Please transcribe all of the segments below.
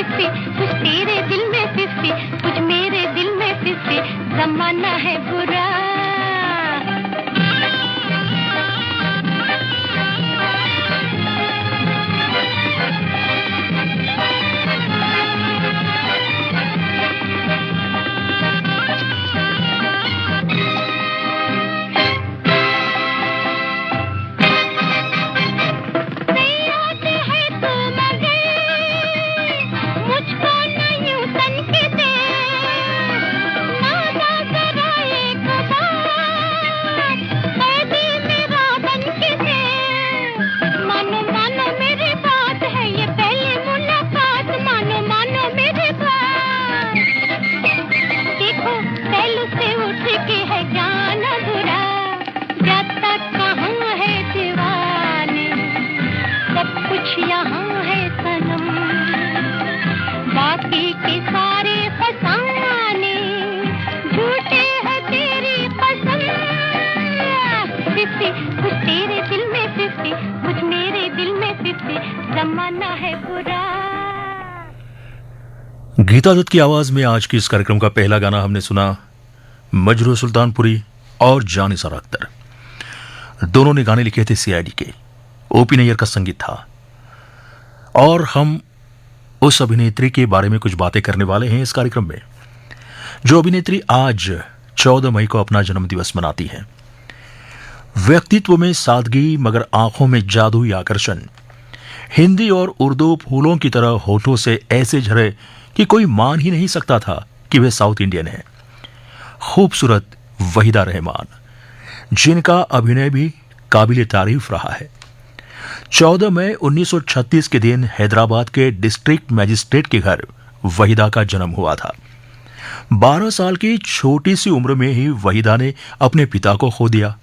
Fifty, कुछ तेरे दिल में फिफ्टी, कुछ मेरे दिल में फिफ्टी, जमाना है बुरा। गीता दत्त की आवाज में आज की इस कार्यक्रम का पहला गाना हमने सुना मजरू सुल्तानपुरी और जानिसार अख्तर। दोनों ने गाने लिखे थे सीआईडी के। ओपी नैयर का संगीत था। और हम उस अभिनेत्री के बारे में कुछ बातें करने वाले हैं इस कार्यक्रम में, जो अभिनेत्री आज 14 मई को अपना जन्मदिवस मनाती है। व्यक्तित्व में सादगी मगर आंखों में जादुई आकर्षण, हिंदी और उर्दू फूलों की तरह होठों से ऐसे झरे कि कोई मान ही नहीं सकता था कि वे साउथ इंडियन है। खूबसूरत वहीदा रहमान, जिनका अभिनय भी काबिल तारीफ रहा है। 14 मई 1936 के दिन हैदराबाद के डिस्ट्रिक्ट मैजिस्ट्रेट के घर वहीदा का जन्म हुआ था। 12 साल की छोटी सी उम्र में ही वहीदा ने अपने पिता को खो दिया।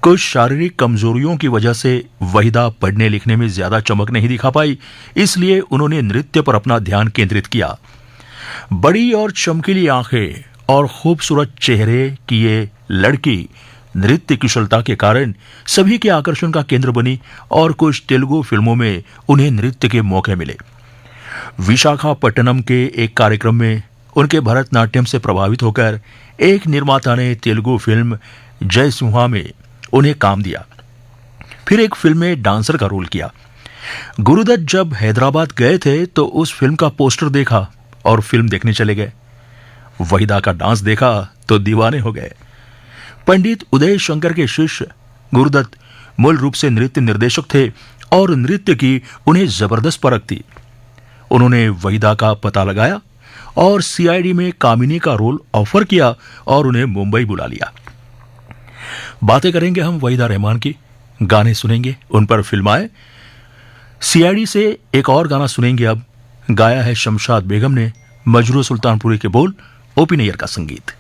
कुछ शारीरिक कमजोरियों की वजह से वहीदा पढ़ने लिखने में ज्यादा चमक नहीं दिखा पाई, इसलिए उन्होंने नृत्य पर अपना ध्यान केंद्रित किया। बड़ी और चमकीली आंखें और खूबसूरत चेहरे की ये लड़की नृत्य कुशलता के कारण सभी के आकर्षण का केंद्र बनी और कुछ तेलुगु फिल्मों में उन्हें नृत्य के मौके मिले। विशाखापट्टनम के एक कार्यक्रम में उनके भरतनाट्यम से प्रभावित होकर एक निर्माता ने तेलुगु फिल्म जय सिंहा में उन्हें काम दिया। फिर एक फिल्म में डांसर का रोल किया। गुरुदत्त जब हैदराबाद गए थे तो उस फिल्म का पोस्टर देखा और फिल्म देखने चले गए। वहीदा का डांस देखा तो दीवाने हो गए। पंडित उदय शंकर के शिष्य गुरुदत्त मूल रूप से नृत्य निर्देशक थे और नृत्य की उन्हें जबरदस्त परख थी। उन्होंने वहीदा का पता लगाया और सीआईडी में कामिनी का रोल ऑफर किया और उन्हें मुंबई बुला लिया। बातें करेंगे हम वहीदा रहमान की, गाने सुनेंगे, उन पर फिल्माएं। सीआईडी से एक और गाना सुनेंगे अब, गाया है शमशाद बेगम ने, मजरू सुल्तानपुरी के बोल, ओपी नैयर का संगीत।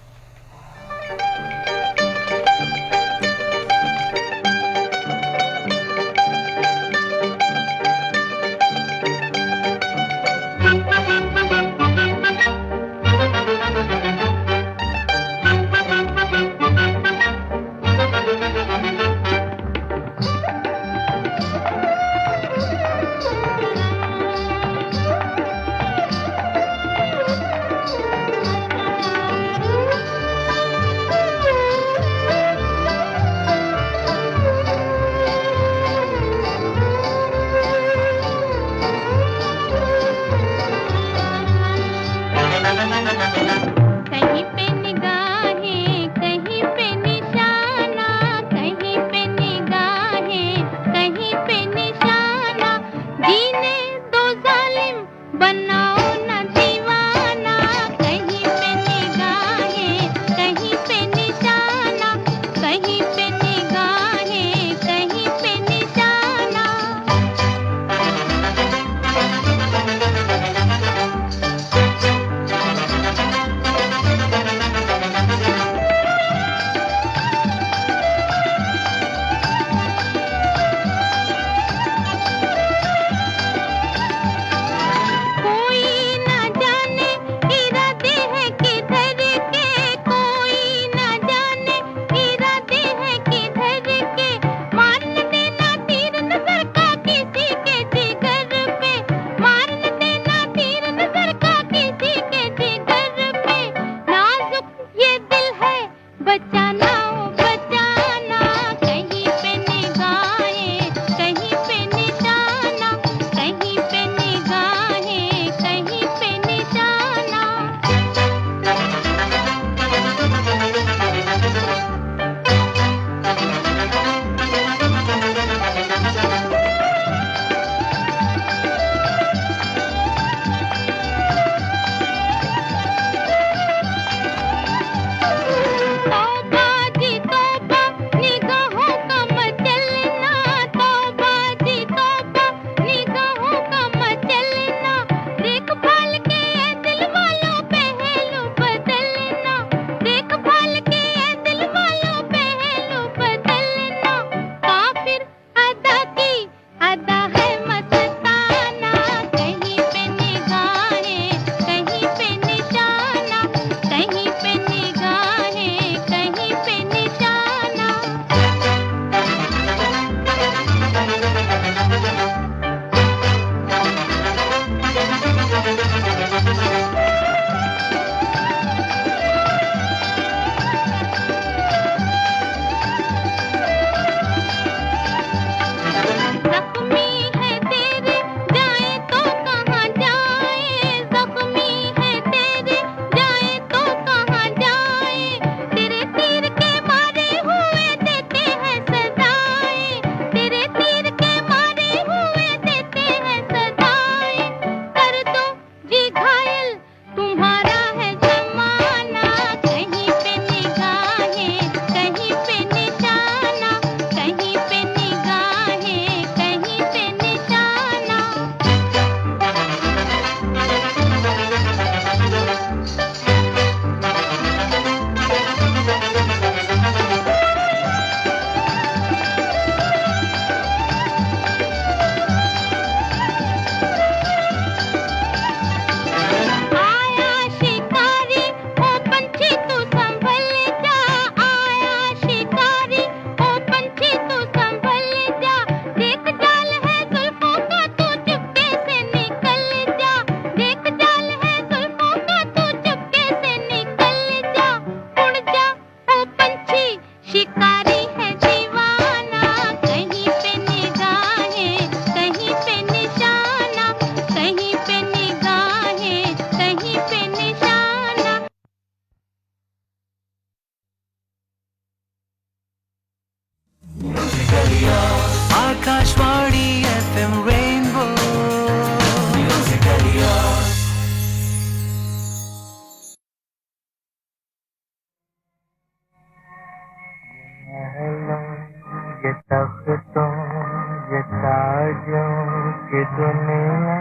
दुनिया,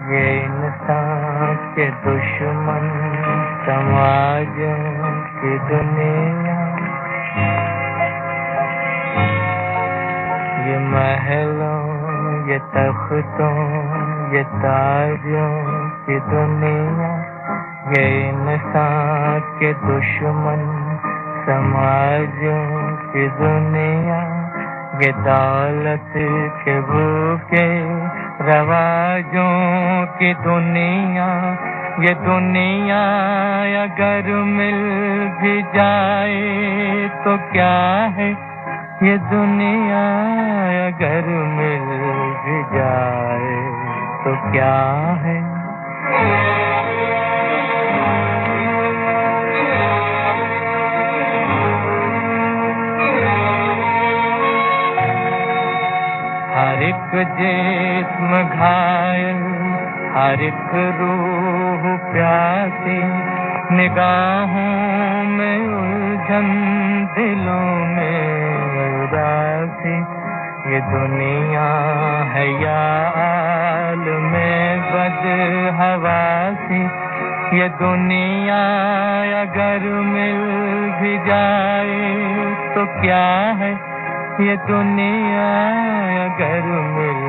ये इंसान के दुश्मन, समाजों की दुनिया, ये महलों, ये तख्तों, ये ताजों की दुनिया, ये इंसान के दुश्मन, समाजों की दुनिया, ये दौलत के भूखे रवाजों की दुनिया, ये दुनिया अगर मिल भी जाए तो क्या है, ये दुनिया अगर मिल भी जाए तो क्या है। हर एक जिस्म घायल, हर एक रूह प्यासी, निगाहों में उलझन, दिलों में उदासी, ये दुनिया है या आलमे बदहवासी, ये दुनिया अगर मिल भी जाए तो क्या है, ये दुनिया अगर मिल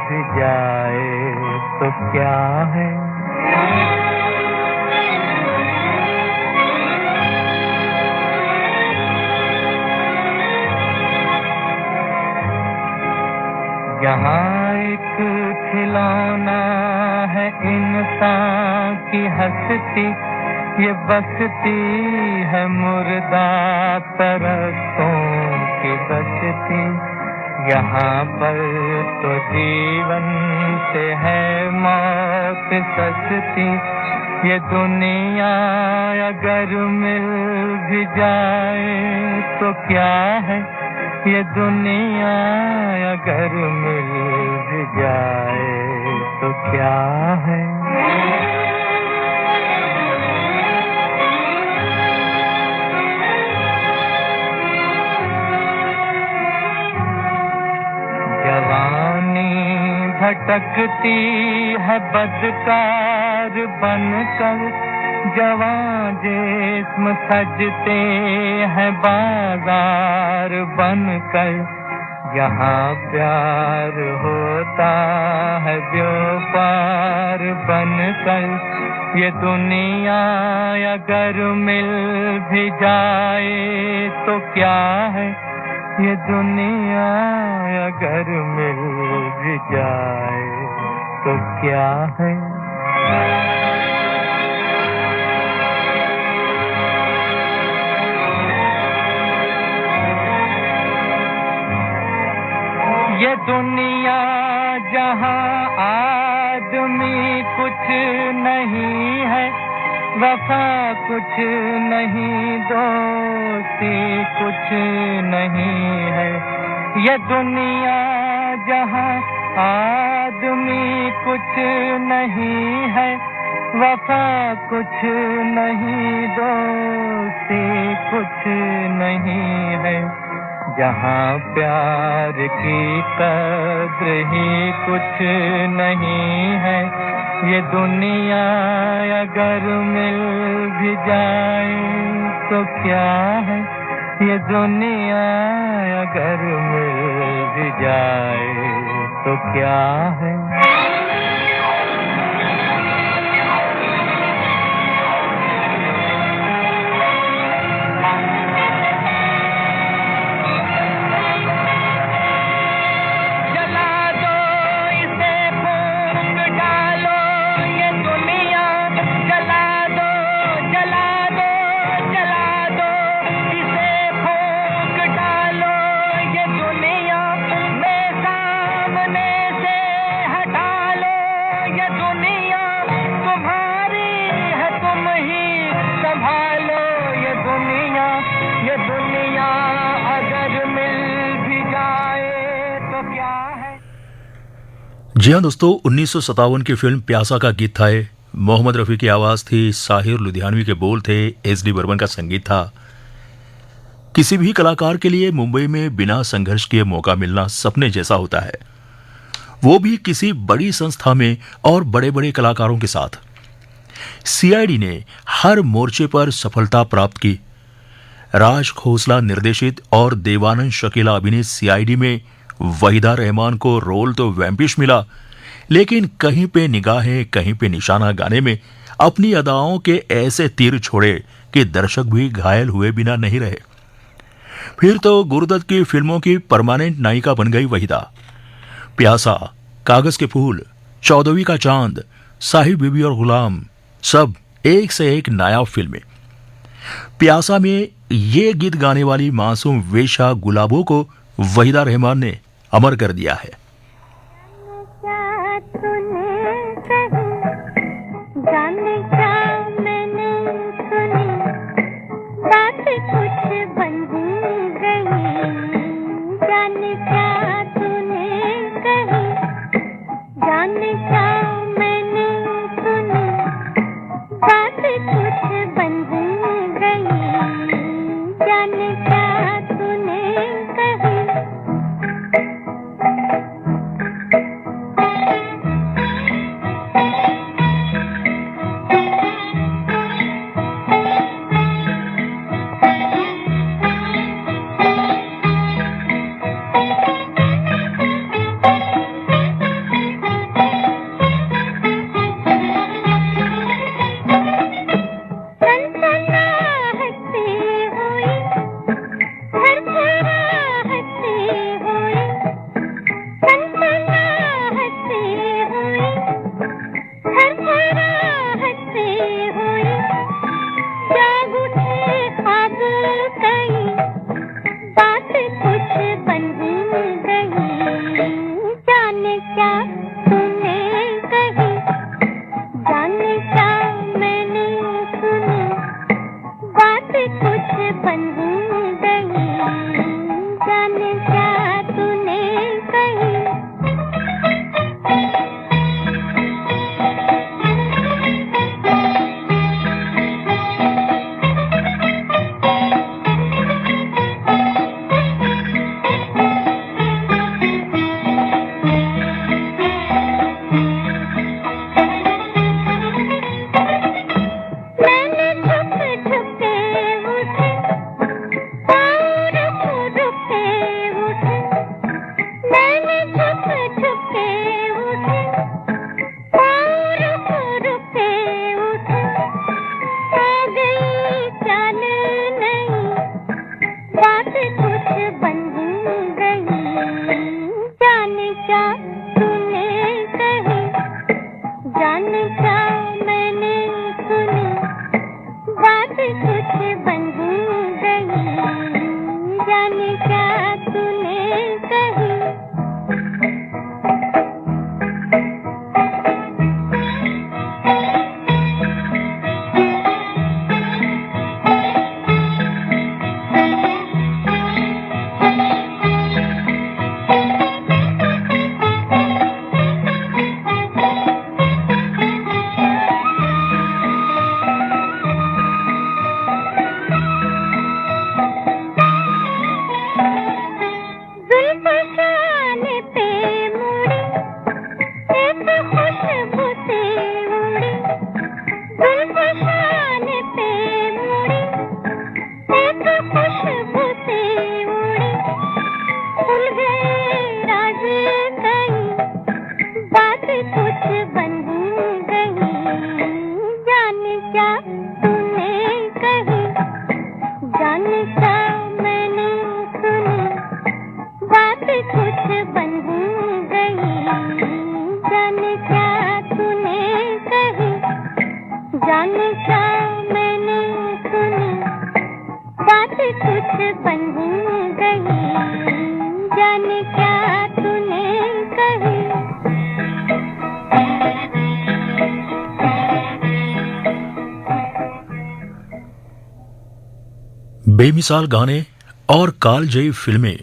भी जाए तो क्या है। यहाँ एक खिलौना है इंसान की हस्ती, ये बसती है मुर्दा परस्तों की बसती, यहाँ पर तो जीवन से है मौत सस्ती, ये दुनिया अगर मिल भी जाए तो क्या है, ये दुनिया अगर मिल भी जाए तो क्या है। जवानी भटकती है बदकार बनकर, जवां जिस्म सजते हैं बाजार बनकर, यहाँ प्यार होता है व्यापार बनकर, ये दुनिया अगर मिल भी जाए तो क्या है, ये दुनिया अगर मिल भी जाए तो क्या है। ये दुनिया जहाँ आदमी कुछ नहीं है, वफा कुछ नहीं, दोस्ती कुछ नहीं है, ये दुनिया जहाँ आदमी कुछ नहीं है, वफा कुछ नहीं, दोस्ती कुछ नहीं है, जहाँ प्यार की कद्र ही कुछ नहीं है, ये दुनिया अगर मिल भी जाए तो क्या है, ये दुनिया अगर मिल भी जाए तो क्या है। जी हाँ दोस्तों, 1957 की फिल्म प्यासा का गीत था। मोहम्मद रफ़ी की आवाज़ थी, साहिर लुधियानवी के बोल थे, एस.डी. बर्मन का संगीत था। किसी भी कलाकार के लिए मुंबई में बिना संघर्ष किए मौका मिलना सपने जैसा होता है। वो भी किसी बड़ी संस्था में और बड़े बड़े कलाकारों के साथ। सीआईडी ने हर मोर्चे पर सफलता प्राप्त की। राज खोसला निर्देशित और देवानंद शकीला अभिनीत सीआईडी में वहीदा रहमान को रोल तो वैम्पिश मिला, लेकिन कहीं पे निगाहें कहीं पे निशाना गाने में अपनी अदाओं के ऐसे तीर छोड़े कि दर्शक भी घायल हुए बिना नहीं रहे। फिर तो गुरुदत्त की फिल्मों की परमानेंट नायिका बन गई वहीदा। प्यासा, कागज के फूल, 14वीं का चांद, साहिब बीबी और गुलाम, सब एक से एक नायाब फिल्में। प्यासा में ये गीत गाने वाली मासूम वेशा गुलाबों को वहीदा रहमान ने अमर कर दिया है। जाने क्या मैंने सुनी, बात कुछ बन गई, जाने क्या तूने कही, जाने क्या मैंने सुनी, बात कुछ बन गई, जाने क्या तूने कही। बेमिसाल गाने और कालजयी फिल्में।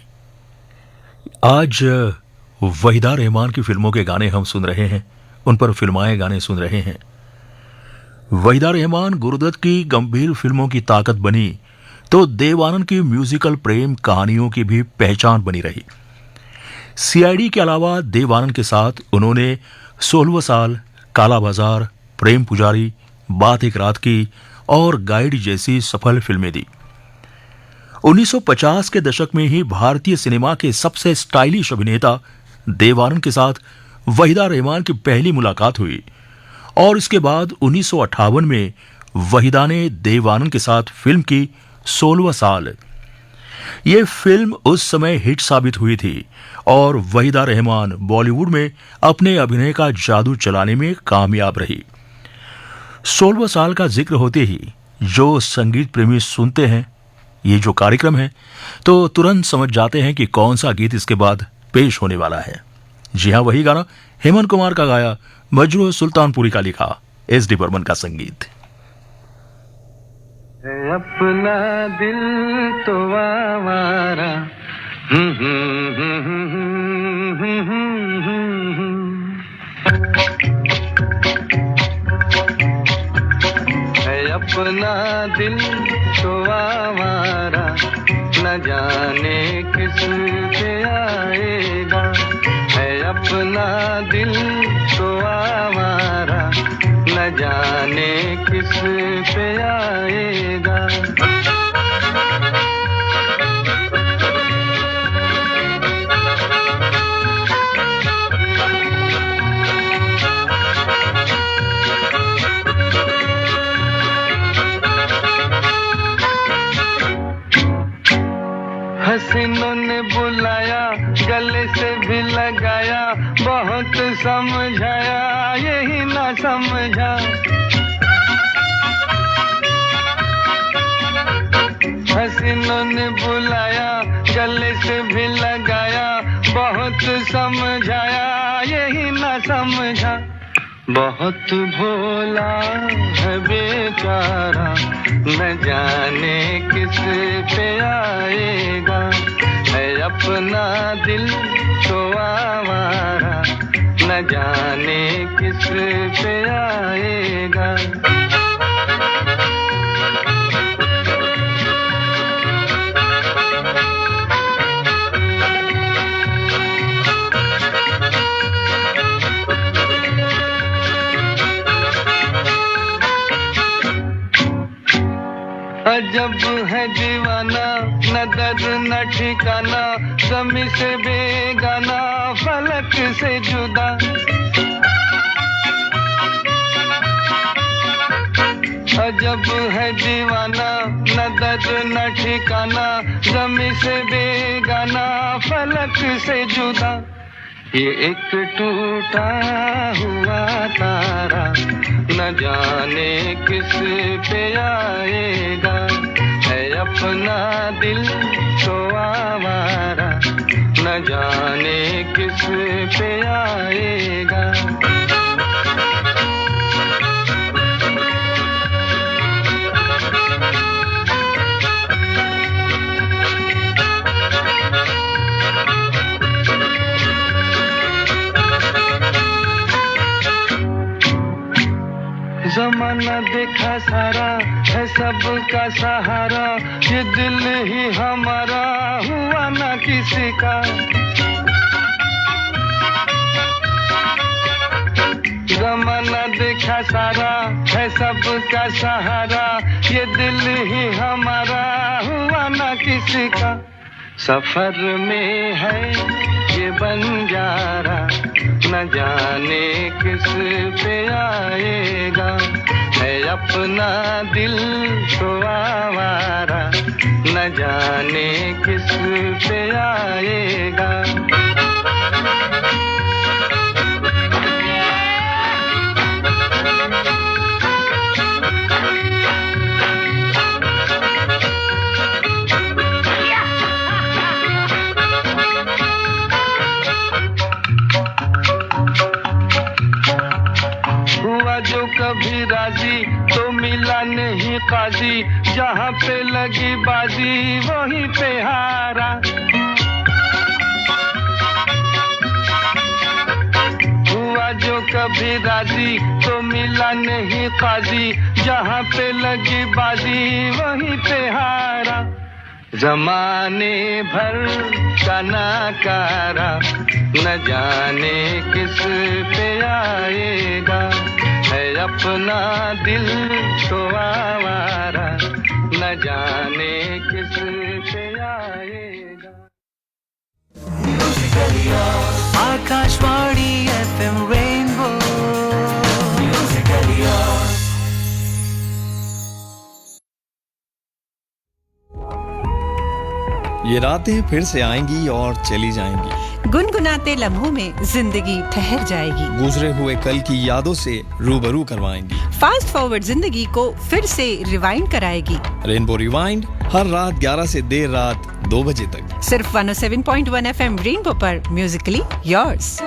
आज वहीदा रहमान की फिल्मों के गाने हम सुन रहे हैं, उन पर फिल्माए गाने सुन रहे हैं। वहीदा रहमान गुरुदत्त की गंभीर फिल्मों की ताकत बनी तो देवानंद की म्यूजिकल प्रेम कहानियों की भी पहचान बनी रही। सीआईडी के अलावा देव आनंद के साथ उन्होंने 16 साल, काला बाजार, प्रेम पुजारी, बात एक रात की और गाइड जैसी सफल फिल्में दी। 1950 के दशक में ही भारतीय सिनेमा के सबसे स्टाइलिश अभिनेता देव आनंद के साथ वहीदा रहमान की पहली मुलाकात हुई और इसके बाद 1958 में वहीदा ने देव आनंद के साथ फिल्म की 16 साल। ये फिल्म उस समय हिट साबित हुई थी और वहीदा रहमान बॉलीवुड में अपने अभिनय का जादू चलाने में कामयाब रही। 16 साल का जिक्र होते ही जो संगीत प्रेमी सुनते हैं ये जो कार्यक्रम है तो तुरंत समझ जाते हैं कि कौन सा गीत इसके बाद पेश होने वाला है। जी हां, वही गाना हेमंत कुमार का गाया, मजरू सुल्तानपुरी का लिखा, एस.डी. बर्मन का संगीत। अपना दिल तो आवारा अपना दिल तो आवारा, न जाने किस पे आएगा। है अपना दिल तो आवारा, न जाने किस पे आएगा। हसीनों ने बुलाया, गले से भी लगाया, बहुत समझाया, यही ना समझा। हसीनों ने बुलाया, गले से भी लगाया, बहुत समझाया, यही ना समझा। बहुत भोला है बेचारा, न जाने किस पे आएगा। है अपना दिल तो आवारा, न जाने किस पे आएगा। अजब है दीवाना, न दर्द न ठिकाना, ज़मी से बेगाना, फलक से जुदा। अजब है दीवाना, न दर्द न ठिकाना, ज़मी से बेगाना, फलक से जुदा। ये एक टूटा हुआ तारा, न जाने किस पे आएगा। है अपना दिल तो आवारा, न जाने किस पे आएगा। जमाना देखा सारा, है सबका सहारा, ये दिल ही हमारा हुआ ना किसी का। जमाना देखा सारा, है सबका सहारा, ये दिल ही हमारा हुआ ना किसी का। सफर में है ये बंजारा, न जाने किस पे आएगा। है अपना दिल तो आवारा, न जाने किस पे आएगा। जो कभी राजी तो मिला नहीं काजी, जहाँ पे लगी बाजी वहीं पे हारा। हुआ जो कभी राजी तो मिला नहीं काजी, जहाँ पे लगी बाजी वहीं पे हारा। जमाने भर का नाकारा, न जाने किस पे आएगा, है अपना दिल तो आवारा, न जाने किस पे आएगा। Akashvani FM rainbow. ये रातें फिर से आएंगी और चली जाएंगी, गुनगुनाते लम्हों में जिंदगी ठहर जाएगी, गुजरे हुए कल की यादों से रूबरू करवाएंगी, फास्ट फॉरवर्ड जिंदगी को फिर से रिवाइंड कराएगी। रेनबो रिवाइंड हर रात 11 से देर रात 2 बजे तक, सिर्फ 107.1 FM रेनबो पर, म्यूजिकली योर्स।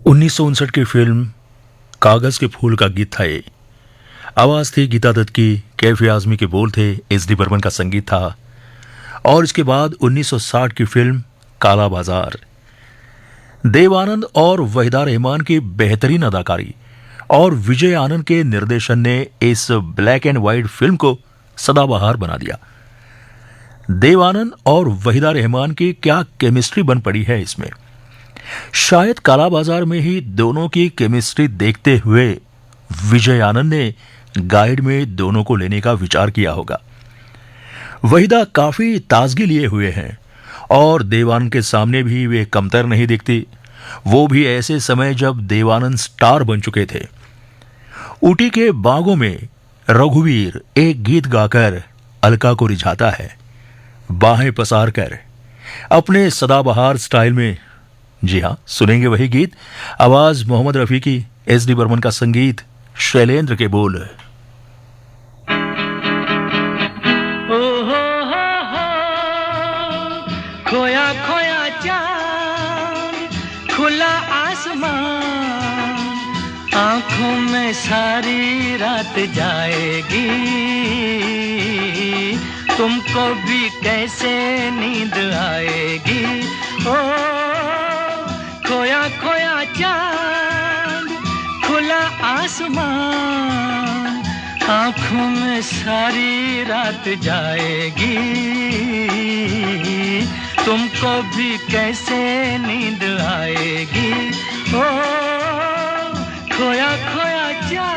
उन्नीस की फिल्म कागज के फूल का गीत था ये। आवाज थी गीता दत्त की, कैफी आजमी के बोल थे, एस.डी. बर्मन का संगीत था। और इसके बाद 1960 की फिल्म काला बाजार, देव आनंद और वहीदा रहमान की बेहतरीन अदाकारी और विजय आनंद के निर्देशन ने इस ब्लैक एंड व्हाइट फिल्म को सदाबहार बना दिया। देव आनंद और वहीदा रहमान की क्या केमिस्ट्री बन पड़ी है इसमें। शायद काला बाजार में ही दोनों की केमिस्ट्री देखते हुए विजय आनंद ने गाइड में दोनों को लेने का विचार किया होगा। वहीदा काफी ताजगी लिए हुए हैं और देव आनंद के सामने भी वे कमतर नहीं दिखती। वो भी ऐसे समय जब देवानंद स्टार बन चुके थे। ऊटी के बागों में रघुवीर एक गीत गाकर अलका को रिझाता है, बाहें पसार कर, अपने सदाबहार स्टाइल में। जी हां, सुनेंगे वही गीत। आवाज मोहम्मद रफी की, एस डी बर्मन का संगीत, शैलेंद्र के बोल। खोया खोया चांद, खुला आसमान, आंखों में सारी रात जाएगी, तुमको भी कैसे नींद आएगी। ओ खोया खोया चांद, खुला आसमान, आंखों में सारी रात जाएगी, तुमको भी कैसे नींद आएगी। ओ खोया खोया चांद।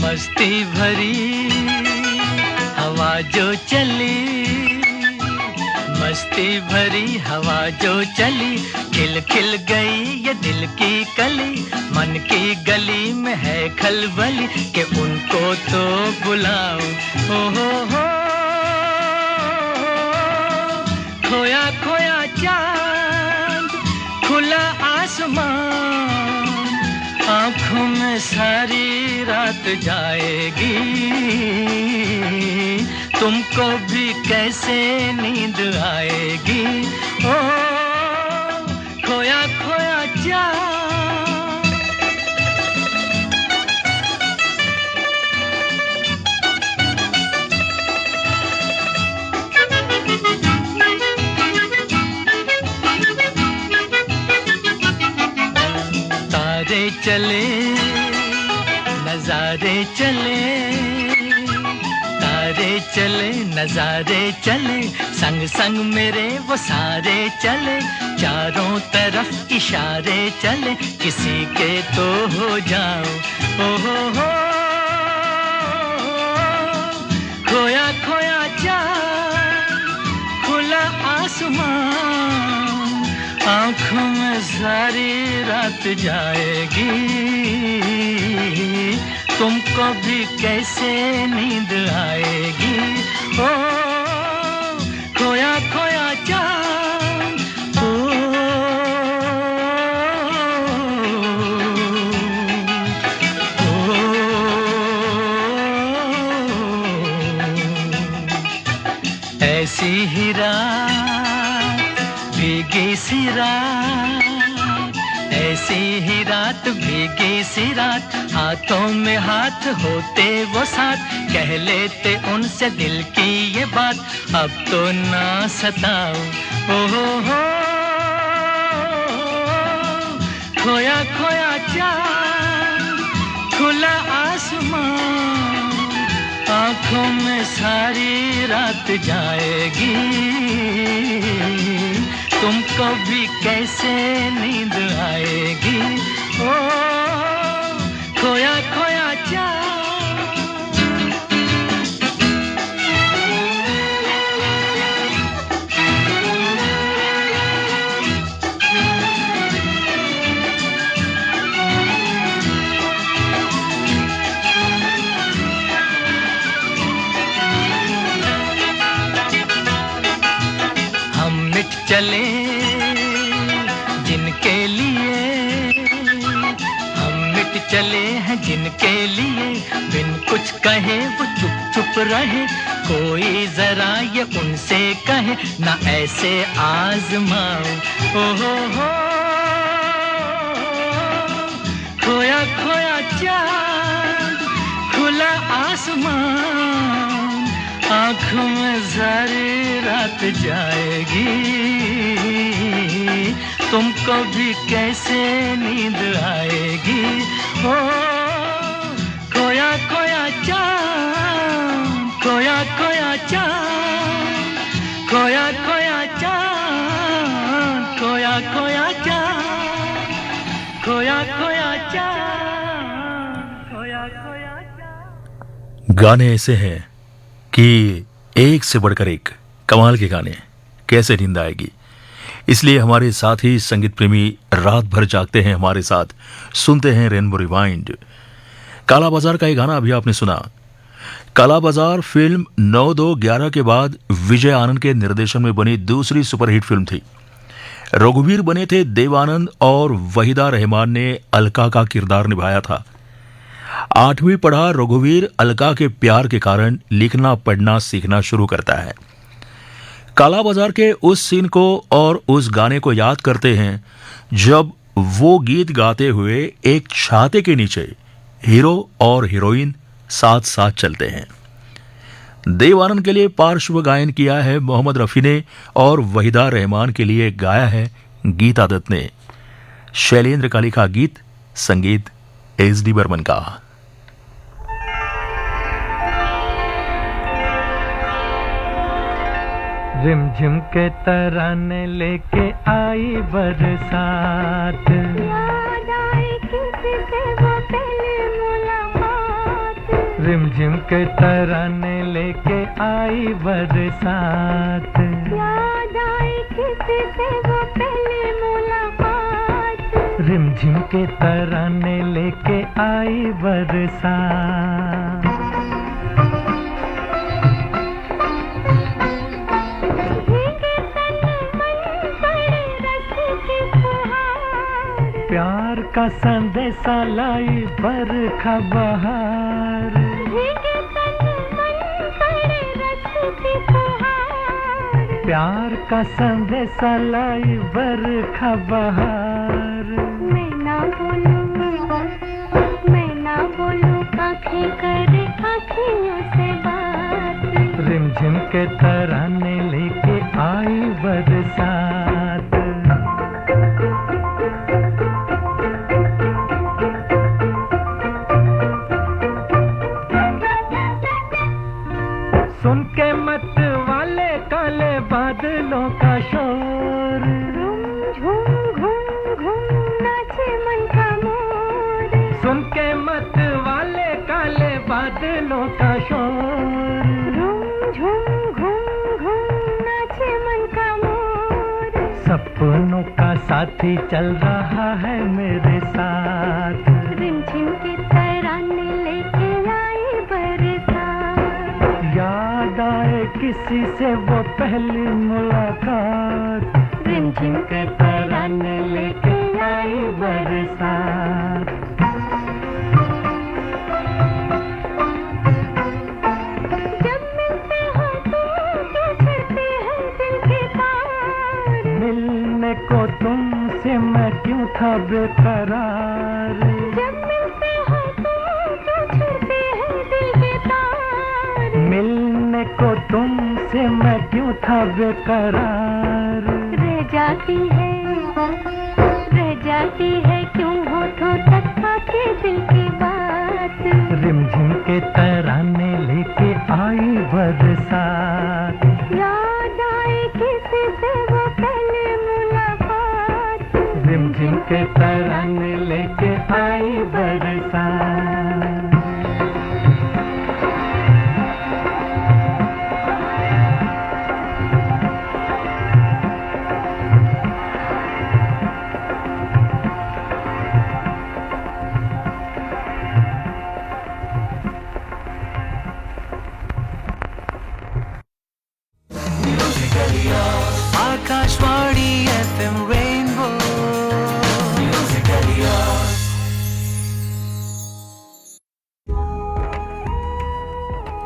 मस्ती भरी हवा जो चली, मस्ती भरी हवा जो चली, खिल खिल गई ये दिल की कली, मन की गली में है खलबली कि उनको तो बुलाओ। हो खोया खोया चांद, खुला आसमान, आंखों में सारी रात जाएगी, तुमको भी कैसे नींद आएगी। ओ खोया खोया चांद। तारे चले नजारे चले, तारे चले नजारे चले, संग संग मेरे वो सारे चले, चारों तरफ इशारे चले, किसी के तो हो जाओ। हो खोया खोया चांद, खुला आसमान, आंखों में सारी रात जाएगी, तुमको भी कैसे नींद आएगी। ओ खोया खोया चांद। ऐसी ही रात, भीगी सी रात, ऐसी ही रात, भीगी सी रात, हाथों में हाथ होते वो साथ, कह लेते उनसे दिल की ये बात, अब तो ना सताओ। हो खोया खोया चांद, खुला आसमान, आंखों में सारी रात जाएगी, तुमको भी कैसे नींद आएगी। ओ खोया खोया चांद। हम मिट चले जिनके लिए, हम मिट चले हैं जिनके लिए, बिन कुछ कहे वो चुप चुप रहे, कोई जरा ये उनसे कहे ना ऐसे आजमाओ। हो खोया खोया चांद, खुला आसमान, आंखों में सारी रात जाएगी, तुमको भी कैसे नींद आएगी। ओ खोया खोया चांद, खोया खोया चांद, खोया खोया चांद, खोया खोया चांद, खोया खोया चांद। गाने ऐसे हैं कि एक से बढ़कर एक कमाल के गाने, कैसे नींद आएगी। इसलिए हमारे साथी संगीत प्रेमी रात भर जागते हैं हमारे साथ, सुनते हैं रेनबो रिवाइंड। काला बाजार का ये गाना अभी आपने सुना। काला बाजार फिल्म 9-2-11 के बाद विजय आनंद के निर्देशन में बनी दूसरी सुपरहिट फिल्म थी। रघुवीर बने थे देव आनंद और वहीदा रहमान ने अलका का किरदार निभाया था। 8वीं पढ़ा रघुवीर अलका के प्यार के कारण लिखना पढ़ना सीखना शुरू करता है। काला बाजार के उस सीन को और उस गाने को याद करते हैं जब वो गीत गाते हुए एक छाते के नीचे हीरो और हीरोइन साथ साथ चलते हैं। देव आनंद के लिए पार्श्व गायन किया है मोहम्मद रफी ने और वहीदा रहमान के लिए गाया है गीता दत्त ने। शैलेंद्र का लिखा गीत, संगीत एस.डी. बर्मन का। रिमझिम के तराने लेके आई बरसात, याद आए किससे वो पहली मुलाकात। रिमझिम के तराने लेके आई बरसात, याद आए किससे वो पहली मुलाकात। रिमझिम के तराने लेके आई बरसात। भीगे तन मन पर रस की फुहार। प्यार का संदेशा लाई बरखा बहार, भीगे तन मन पर रस की फुहार। प्यार का संदेशा लाई बरखा बहार। मैं ना बोलूं आंखें करे आँखियों से बात। रिमझिम के तराने लेके आई बरसात। सुन के मत वाले काले बादलों का शोर, झूम घूम घूम नाचे मन का मोर। सुन के मत वाले काले बादलों का शोर। झूम घूम घूम नाचे मन का मोर। सपनों का साथी चल रहा है मेरे साथ। रिमझिम के तराने लेके आई बरसात। याद आए किसी से वो पहली मुलाकात। रिमझिम के तराने लेके आई बरसात। जब मिलते हो तो छूटते हैं दिल के तार। मिलने को तुमसे मैं क्यों था बेकरार। जब मिलते हो तो छूटते हैं दिल के तार। मिलने को तुमसे मैं क्यों था बेकरार। रह जाती है क्यों होठों तक आके दिल की बात। रिमझिम के तराने लेके आई बरसात। याद आए किसी से वो पहली मुलाकात। रिमझिम के तराने लेके आई बरसात। Akashvani FM rainbow.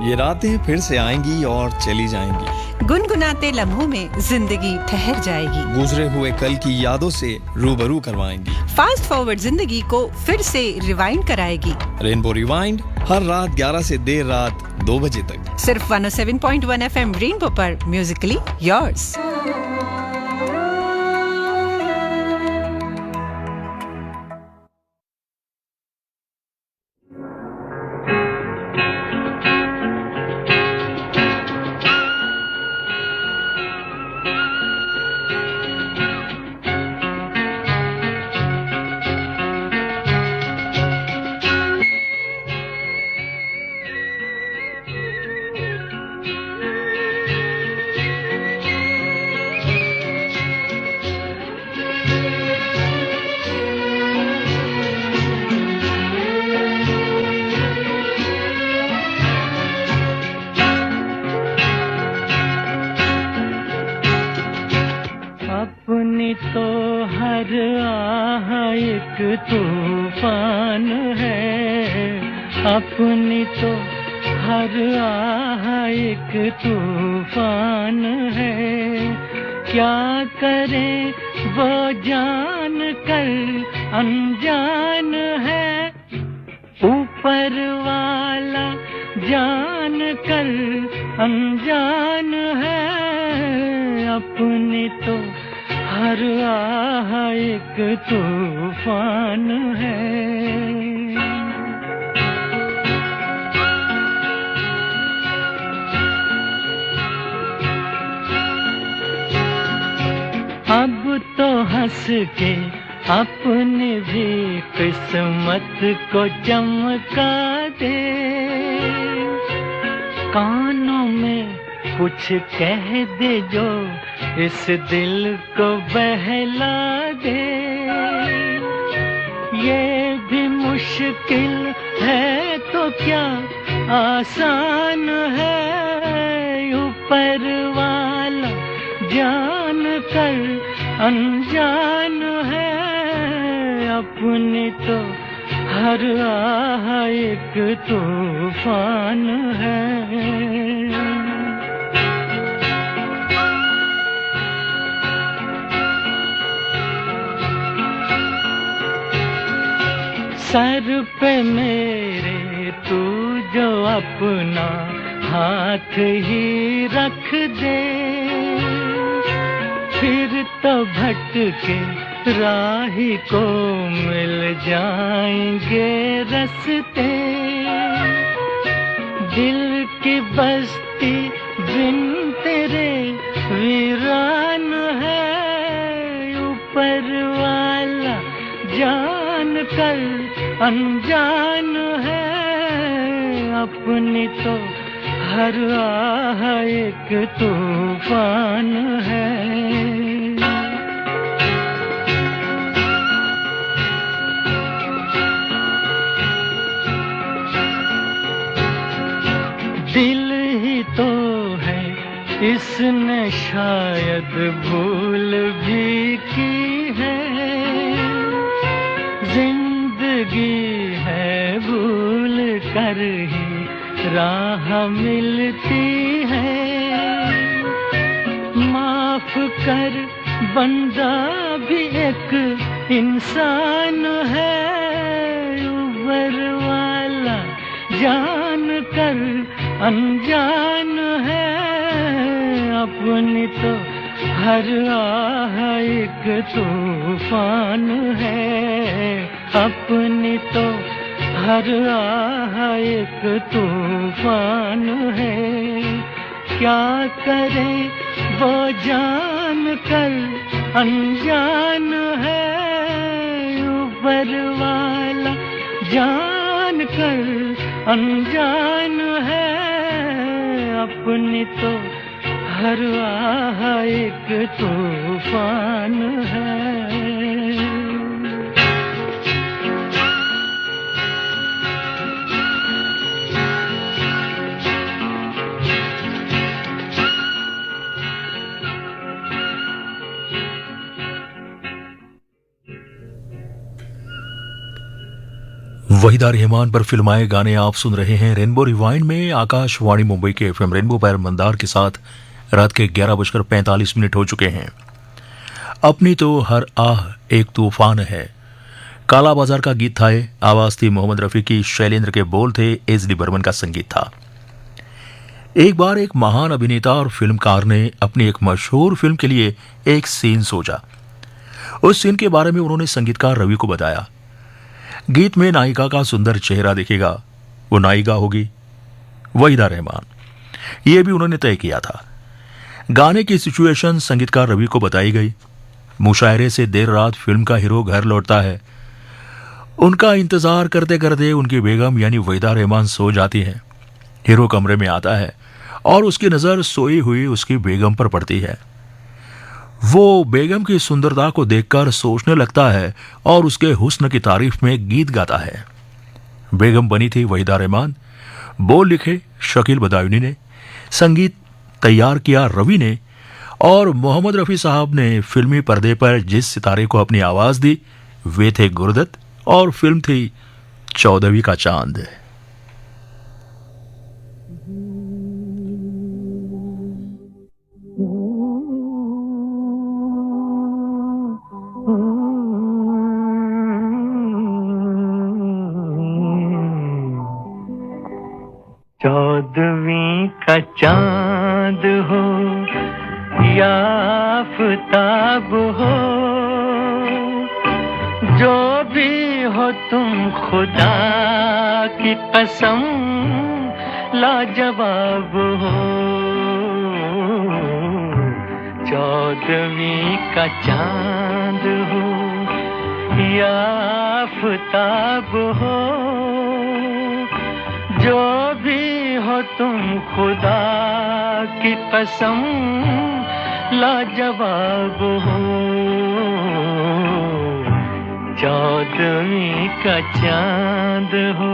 ये रातें फिर से आएंगी और चली जाएंगी। गुनगुनाते लम्हों में जिंदगी ठहर जाएगी। गुजरे हुए कल की यादों से रूबरू करवाएंगी। फास्ट फॉरवर्ड जिंदगी को फिर से रिवाइंड कराएगी। रेनबो रिवाइंड हर रात 11 से देर रात 2 बजे तक, सिर्फ 107.1 FM रेनबो पर, म्यूजिकली योर्स। अपनी तो हर आह एक तूफान है, अपनी तो हर आह एक तूफान है। क्या करे वो जान कर अनजान है, ऊपर वाला जान कर अनजान है। अपनी तो हर आह एक तूफान है। अब तो हंस के अपनी भी किस्मत को चमका दे, कानों में कुछ कह दे जो इस दिल को बहला दे। ये भी मुश्किल है तो क्या आसान है, ऊपर वाला जान कर अनजान है। अपनी तो हर आह एक तूफान है। सर पे मेरे तू जो अपना हाथ ही रख दे, फिर तो भटके राही को मिल जाएंगे रस्ते। दिल की बस्ती बिन तेरे वीरान है, ऊपर वाला जान कर अनजान है। अपनी तो हर आह एक तूफान है। दिल ही तो है इसने शायद भूल भी की है, जिंदगी है भूल कर ही राह मिलती है। माफ कर बंदा भी एक इंसान है, ऊपर वाला जान कर अनजान है। अपनी तो हर आह एक तूफान है, अपनी तो हर आह एक तूफान है। क्या करे वो जान कर अनजान है, ऊपर वाला जान कर अनजान है। अपनी तो हर आह एक तूफान है। वहीदा रहमान पर फिल्माए गाने आप सुन रहे हैं रेनबो रिवाइंड में। आकाशवाणी मुंबई के एफएम रेनबो पर मंदार के साथ रात के 11:45 हो चुके हैं। अपनी तो हर आह एक तूफान है, काला बाजार का गीत था ये। आवाज थी मोहम्मद रफी की, शैलेंद्र के बोल थे, एस डी बर्मन का संगीत था। एक बार एक महान अभिनेता और फिल्मकार ने अपनी एक मशहूर फिल्म के लिए एक सीन सोचा। उस सीन के बारे में उन्होंने संगीतकार रवि को बताया। गीत में नायिका का सुंदर चेहरा दिखेगा, वो नायिका होगी वहीदा रहमान, ये भी उन्होंने तय किया था। गाने की सिचुएशन संगीतकार रवि को बताई गई। मुशायरे से देर रात फिल्म का हीरो घर लौटता है। उनका इंतजार करते करते उनकी बेगम यानी वहीदा रहमान सो जाती है। हीरो कमरे में आता है और उसकी नजर सोई हुई उसकी बेगम पर पड़ती है। वो बेगम की सुंदरता को देखकर सोचने लगता है और उसके हुस्न की तारीफ में गीत गाता है। बेगम बनी थी वहीदा रहमान, बोल लिखे शकील बदायूनी ने, संगीत तैयार किया रवि ने और मोहम्मद रफ़ी साहब ने फिल्मी पर्दे पर जिस सितारे को अपनी आवाज दी वे थे गुरुदत्त और फिल्म थी 14वीं का चांद। चौदहवीं का चांद हो या आफताब हो, जो भी हो तुम खुदा की कसम लाजवाब हो। चौदहवीं का चांद हो या आफताब हो, जो भी हो तुम खुदा की कसम लाजवाब हो। चौदहवीं का चांद हो।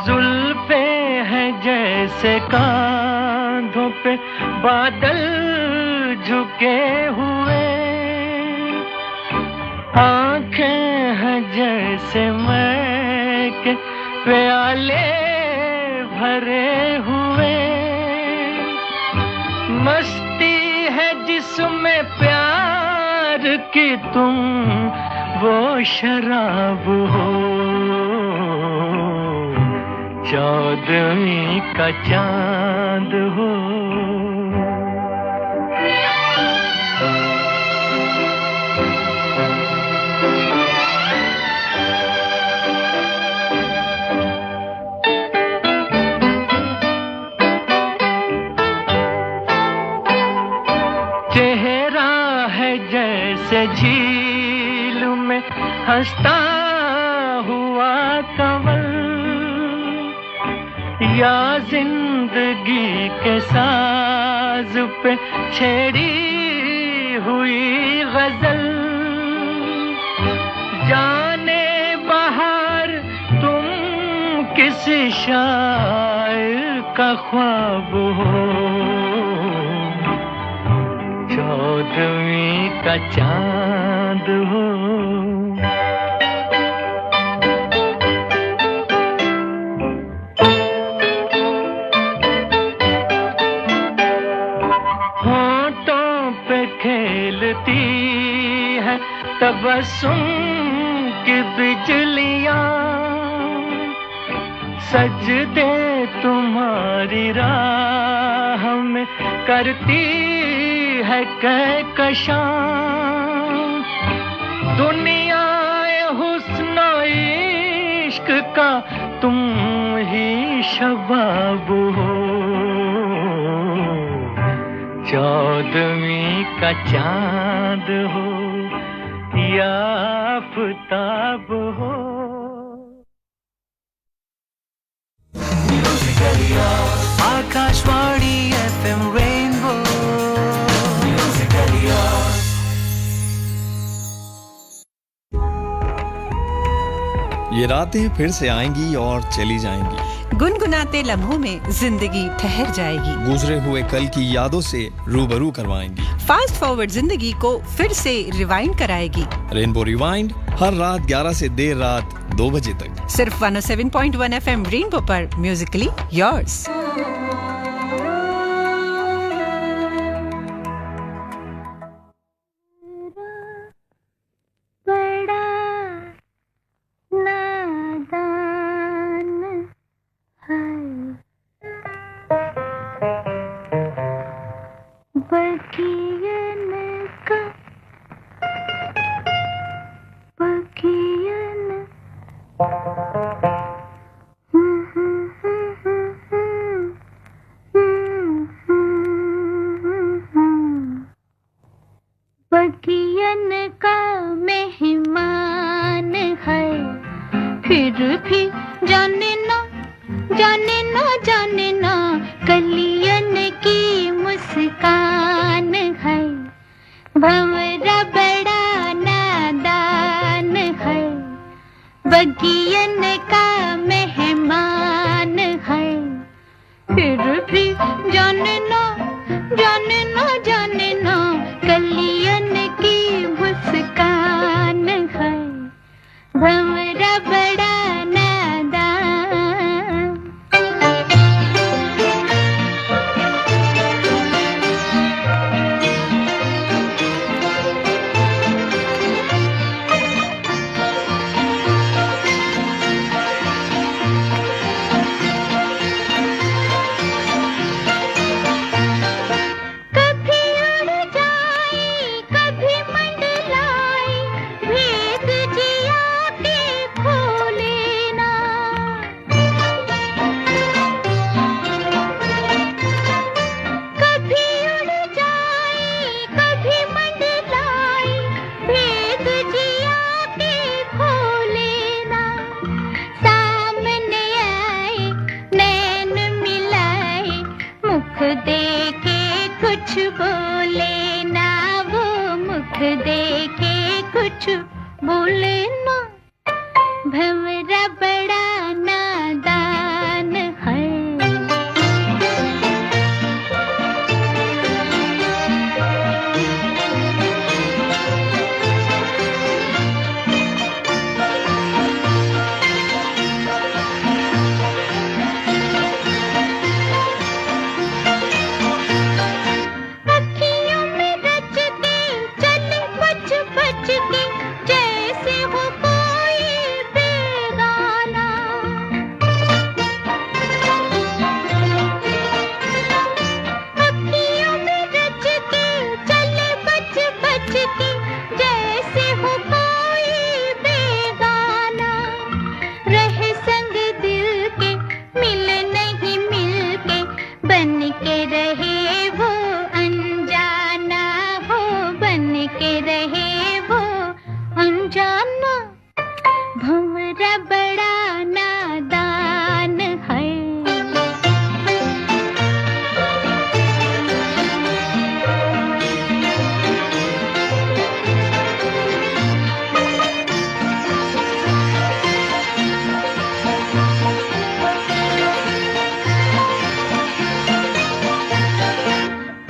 जुल्फे हैं जैसे कांधों पे बादल झुके हुए, आंखें हैं जैसे मैं के प्याले भरे हुए, मस्ती है जिसमें प्यार की तुम वो शराब हो। चौदहवीं का चांद हो। चेहरा है जैसे झील में हंसता हुआ कंवल, या जिंदगी के साज पे छेड़ी हुई गजल। जाने बहार तुम किसी शायर का ख्वाब हो। चौदहवीं का चांद हो। होंठों पे खेलती है तबस्सुम की बिजलियां, सजदे तुम्हारी राह में करती है कहकशां। दुनिया हुस्न इश्क का तुम ही शबाब हो। चौदहवीं का चांद हो या आफताब हो। Akashvani FM rainbow. ये रातें फिर से आएंगी और चली जाएंगी। गुनगुनाते लम्हों में जिंदगी ठहर जाएगी। गुजरे हुए कल की यादों से रूबरू करवाएंगी। फास्ट फॉरवर्ड जिंदगी को फिर से रिवाइंड कराएगी। रेनबो रिवाइंड हर रात 11 से देर रात 2 बजे तक सिर्फ 107.1 FM रेनबो पर, म्यूजिकली योर्स। बगियन का मेहमान है, फिर भी जानना जानना जानना कलियन की मुस्कान है, भंवरा बड़ा नादान। कभी उड़ जाए कभी मंडलाए, भेद जिया के खोले ना। कभी उड़ जाए कभी मंडलाए, भेद जिया के खोले ना। सामने आए नैन मिलाए, मुख देखे कुछ बोले ना, वो मुख देखे कुछ बोले ना, भंवरा बड़ा नादान है। अखियों में रच के चले बच बच के, जैसे हो कोई बेगाना। अखियों में रच के चले बच बच के, जैसे हो कोई बेगाना। रहे संग दिल के मिल नहीं मिल के, बन के रहे वो अनजाना हो, बन के रहे वो अनजाना, भंवरा बड़ा नादान है।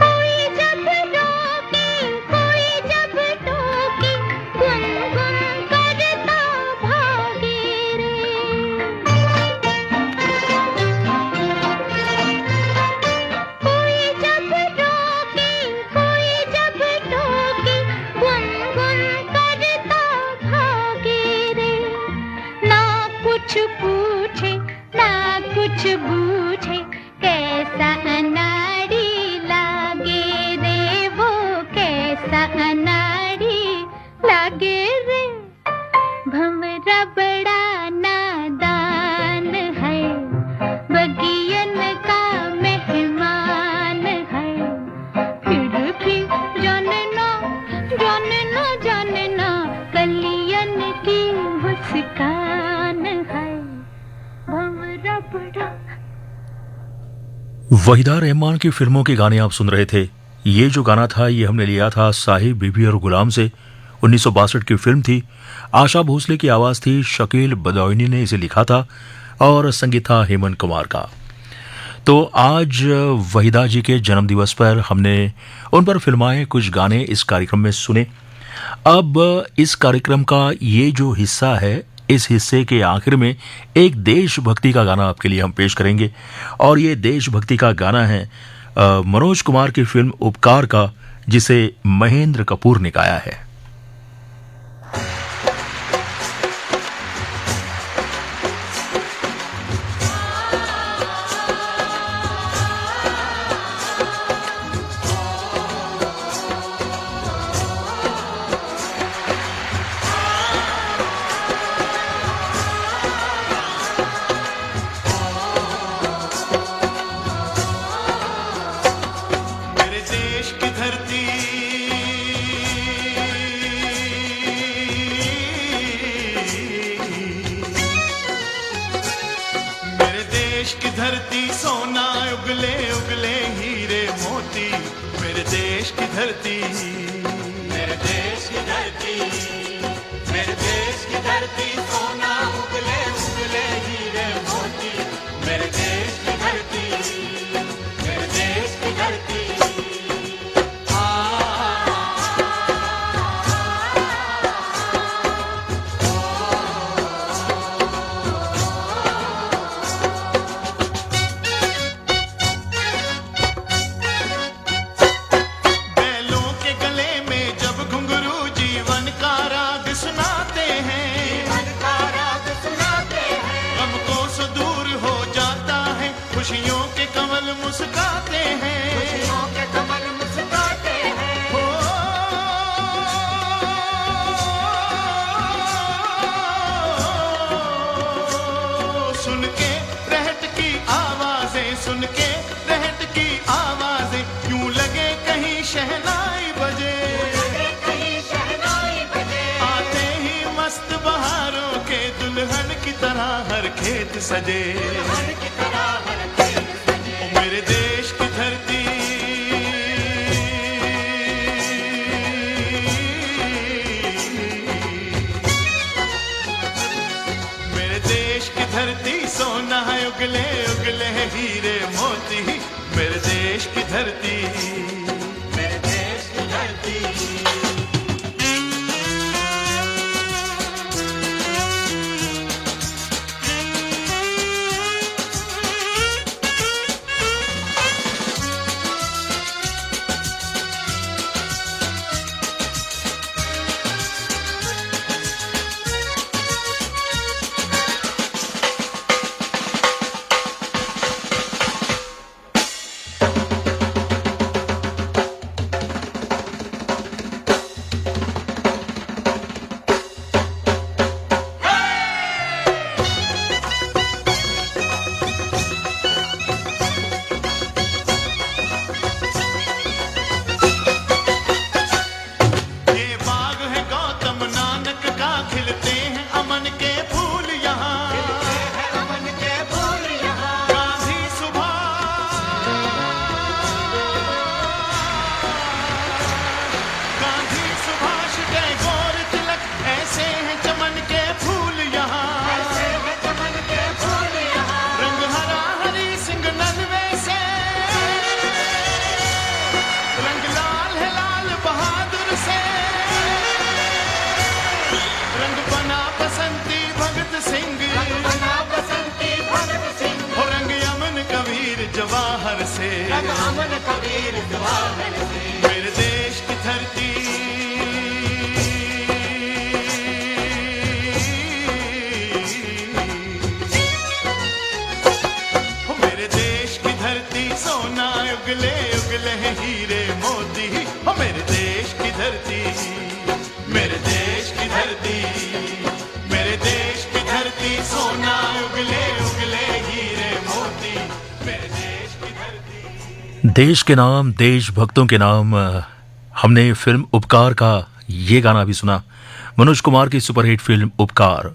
कोई जब रोके कोई जब टोके, गुनगुन करता भागे रे। कोई जब रोके कोई जब टोके, गुनगुन करता भागे रे। ना कुछ पूछे ना कुछ बूझे, कैसा अनाड़ी लागे रे वो, कैसा अनाड़ी लागे रे, भंवरा बड़ा नादान है, बगियन का मेहमान है, फिर भी जानना जानना जानना कलियन की मुस्कान है, भंवरा बड़ा। वहीदा रहमान की फिल्मों के गाने आप सुन रहे थे। ये जो गाना था ये हमने लिया था साहिब बीबी और गुलाम से। 1962 की फिल्म थी। आशा भोसले की आवाज थी, शकील बदौनी ने इसे लिखा था और संगीत था हेमंत कुमार का। तो आज वहीदा जी के जन्मदिवस पर हमने उन पर फिल्माए कुछ गाने इस कार्यक्रम में सुने। अब इस कार्यक्रम का ये जो हिस्सा है, इस हिस्से के आखिर में एक देशभक्ति का गाना आपके लिए हम पेश करेंगे और ये देशभक्ति का गाना है मनोज कुमार की फिल्म उपकार का, जिसे महेंद्र कपूर ने गाया है। देश की धरती सोना उगले उगले हीरे मोती, मेरे देश की धरती, मेरे देश की धरती, मेरे देश की धरती सोना तरह हर खेत सजे, ओ मेरे देश की धरती, मेरे देश की धरती सोना है उगले उगले हैं हीरे मोती, मेरे देश की धरती, मेरे देश की धरती। जवाहर से, मेरे देश की धरती, मेरे देश की धरती सोना उगले उगले हैं हीरे मोती, मेरे देश की धरती, मेरे देश की धरती, मेरे देश की धरती सोना उगले उगले हीरे मोती, मेरे देश की धरती। देश के नाम, देशभक्तों के नाम। हमने फिल्म उपकार का ये गाना भी सुना, मनोज कुमार की सुपरहिट फिल्म उपकार।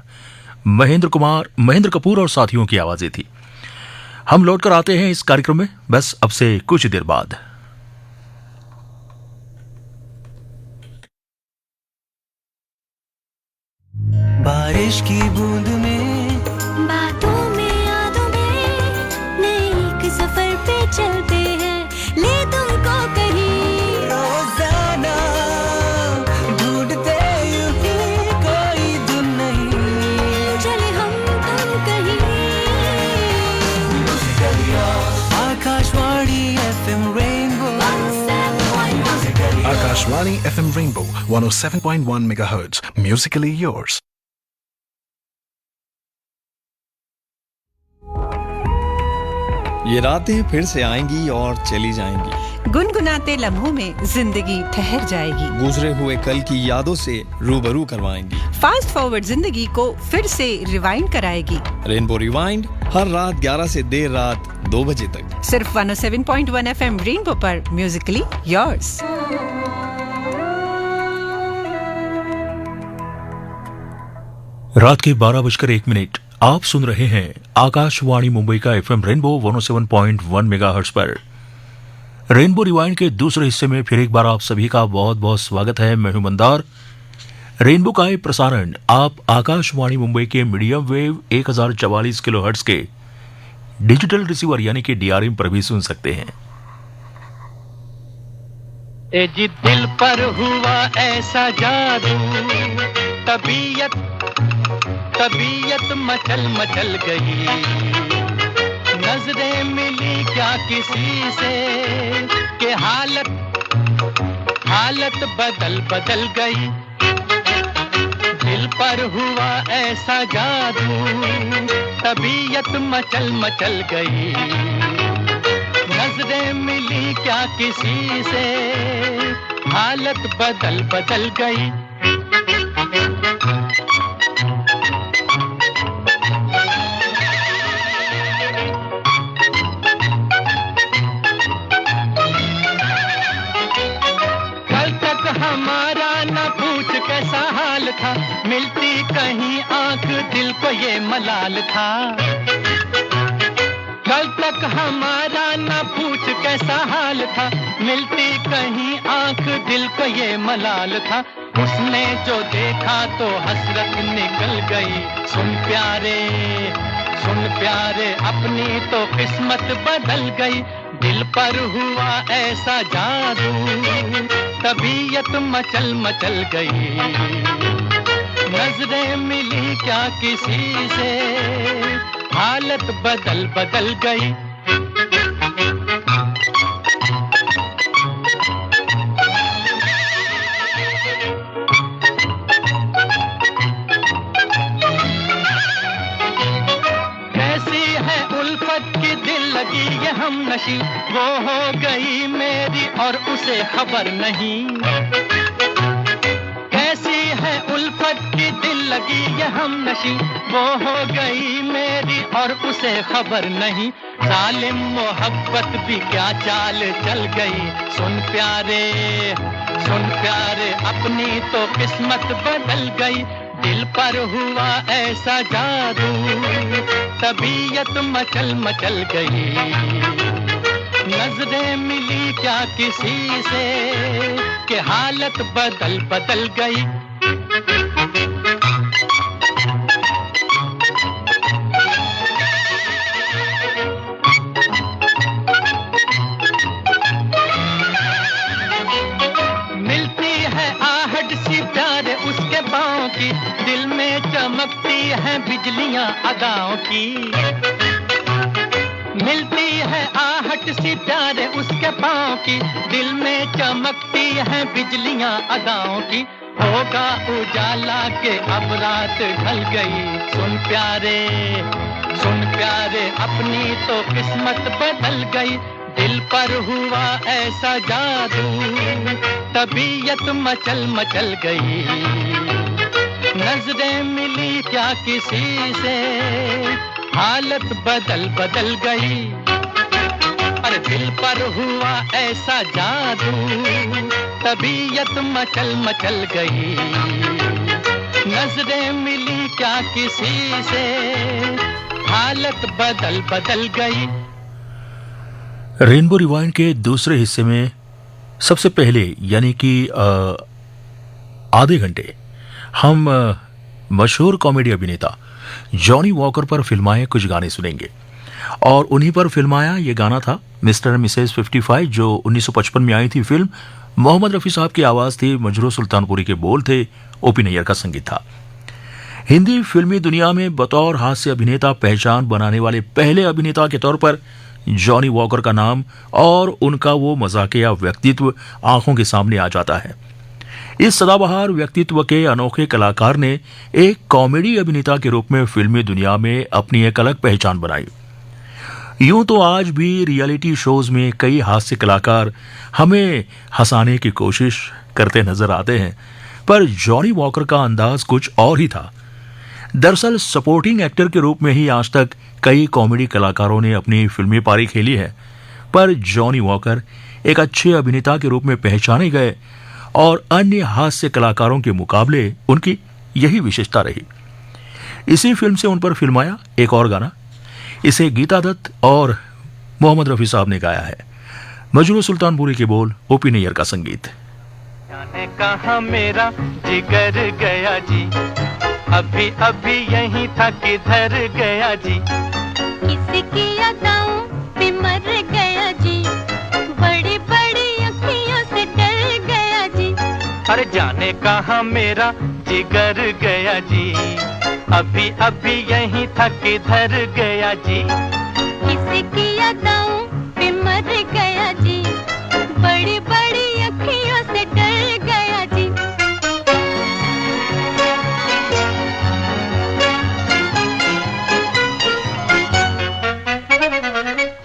महेंद्र कपूर और साथियों की आवाजें थी। हम लौटकर आते हैं इस कार्यक्रम में बस अब से कुछ देर बाद। बारिश की बूंद में, बातों में यादों में, नए एक सफर पे चलते हैं, ले तुमको कहीं। रोजाना ढूंढते यूं ही कोई धुन नहीं, चले हम तुम कहीं। Akashvani FM rainbow, Akashvani FM Rainbow 107.1 MHz. Musically yours. ये रातें फिर से आएंगी और चली जाएंगी, गुनगुनाते लम्हों में जिंदगी ठहर जाएगी, गुजरे हुए कल की यादों से रूबरू करवाएंगी, फास्ट फॉरवर्ड जिंदगी को फिर से रिवाइंड कराएगी। रेनबो रिवाइंड हर रात 11 से देर रात 2 बजे तक, सिर्फ 107.1 FM रेनबो पर, म्यूजिकली योर्स। रात के 12:01। आप सुन रहे हैं आकाशवाणी मुंबई का FM रेनबो 107.1 मेगाहर्ट्ज पर। रेनबो रिवाइंड के दूसरे हिस्से में फिर एक बार आप सभी का बहुत बहुत स्वागत है। मैं हूं मंदार। रेनबो का ये प्रसारण आप आकाशवाणी मुंबई के मीडियम वेव 1044 किलोहर्ट्ज के डिजिटल रिसीवर यानी कि DRM पर भी सुन सकते हैं। ए जी दिल पर हुआ ऐसा जादू, तबीयत मचल मचल गई, नजरें मिली क्या किसी से कि हालत बदल गई। दिल पर हुआ ऐसा जादू, तबीयत मचल गई, नजरें मिली क्या किसी से हालत बदल गई। हमारा न पूछ कैसा हाल था, मिलती कहीं आंख दिल को को ये मलाल था। कल तक हमारा ना पूछ कैसा हाल था, मिलती कहीं आंख दिल को ये मलाल था। उसने जो देखा तो हसरत निकल गई। सुन प्यारे अपनी तो किस्मत बदल गई। दिल पर हुआ ऐसा जादू, तबीयत मचल मचल गई। नजरें मिली क्या किसी से, हालत बदल बदल गई। कैसी है उल्फत की दिल लगी ये हम नशी, वो हो गई मेरी और उसे खबर नहीं। कैसी है उल्फत की दिल लगी ये हम नशी, वो हो गई मेरी और उसे खबर नहीं। जालिम मोहब्बत भी क्या चाल चल गई। सुन प्यारे अपनी तो किस्मत बदल गई। दिल पर हुआ ऐसा जादू, तबीयत मचल मचल गई। नजरें मिली क्या किसी से कि हालत बदल बदल गई। मिलती है आहट सी प्यारे उसके पाँव की, दिल में चमकती हैं बिजलियां अदाओं की। मिलती है आहट सी प्यारे उसके पाँव की, दिल में चमकती हैं बिजलियां अदाओं की। होगा उजाला के अब रात ढल गई। सुन प्यारे अपनी तो किस्मत बदल गई। दिल पर हुआ ऐसा जादू, तबीयत मचल मचल गई। नजरें मिली क्या किसी से, हालत बदल बदल गई। अरे दिल पर हुआ ऐसा जादू, तबीयत मचल मचल गई। नजरें मिली क्या किसी से, हालत बदल बदल गई। रेनबो रिवाइंड के दूसरे हिस्से में सबसे पहले यानी कि आधे घंटे हम मशहूर कॉमेडी अभिनेता जॉनी वॉकर पर फिल्माए कुछ गाने सुनेंगे। और उन्हीं पर फिल्माया ये गाना था मिस्टर एंड मिसेस 55, जो 1955 में आई थी फिल्म। मोहम्मद रफ़ी साहब की आवाज़ थी, मजरूह सुल्तानपुरी के बोल थे, ओपी नैयर का संगीत था। हिंदी फिल्मी दुनिया में बतौर हास्य अभिनेता पहचान बनाने वाले पहले अभिनेता के तौर पर जॉनी वॉकर का नाम और उनका वो मजाकिया व्यक्तित्व आंखों के सामने आ जाता है। इस सदाबहार व्यक्तित्व के अनोखे कलाकार ने एक कॉमेडी अभिनेता के रूप में फिल्मी दुनिया में अपनी एक अलग पहचान बनाई। यूं तो आज भी रियलिटी शोज में कई हास्य कलाकार हमें हंसाने की कोशिश करते नजर आते हैं, पर जॉनी वॉकर का अंदाज कुछ और ही था। दरअसल सपोर्टिंग एक्टर के रूप में ही आज तक कई कॉमेडी कलाकारों ने अपनी फिल्मी पारी खेली है, पर जॉनी वॉकर एक अच्छे अभिनेता के रूप में पहचाने गए और अन्य हास्य कलाकारों के मुकाबले उनकी यही विशेषता रही। इसी फिल्म से उन पर फिल्माया एक और गाना, इसे गीता दत्त और मोहम्मद रफ़ी साहब ने गाया है। मजरूह सुल्तानपुरी के बोल, ओपी नैयर का संगीत। जाने कहाँ मेरा जिगर गया जी, अभी अभी यहीं था किधर गया जी। किसकी अदाओं पे मर गया जी, बड़ी बड़ी अखियों से डर गया जी। अरे जाने कहाँ मेरा जिगर गया जी, अभी अभी यहीं था किधर गया जी। किसकी अदाओं पे मर गया जी, बड़ी बड़ी अखियों से डर गया जी।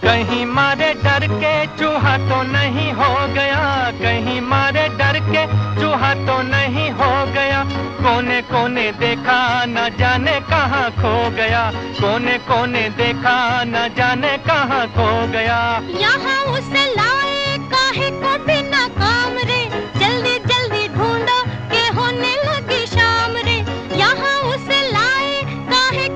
कहीं मारे डर के चूहा तो नहीं हो गया, कहीं मारे डर के चूहा तो नहीं हो गया। कोने कोने देखा न जाने कहाँ खो गया, कोने कोने देखा न जाने कहाँ खो गया। यहाँ उसे लाए काहे को बिना काम रे, जल्दी जल्दी ढूंढो के होने लगी शाम रे। यहाँ उसे लाए काहे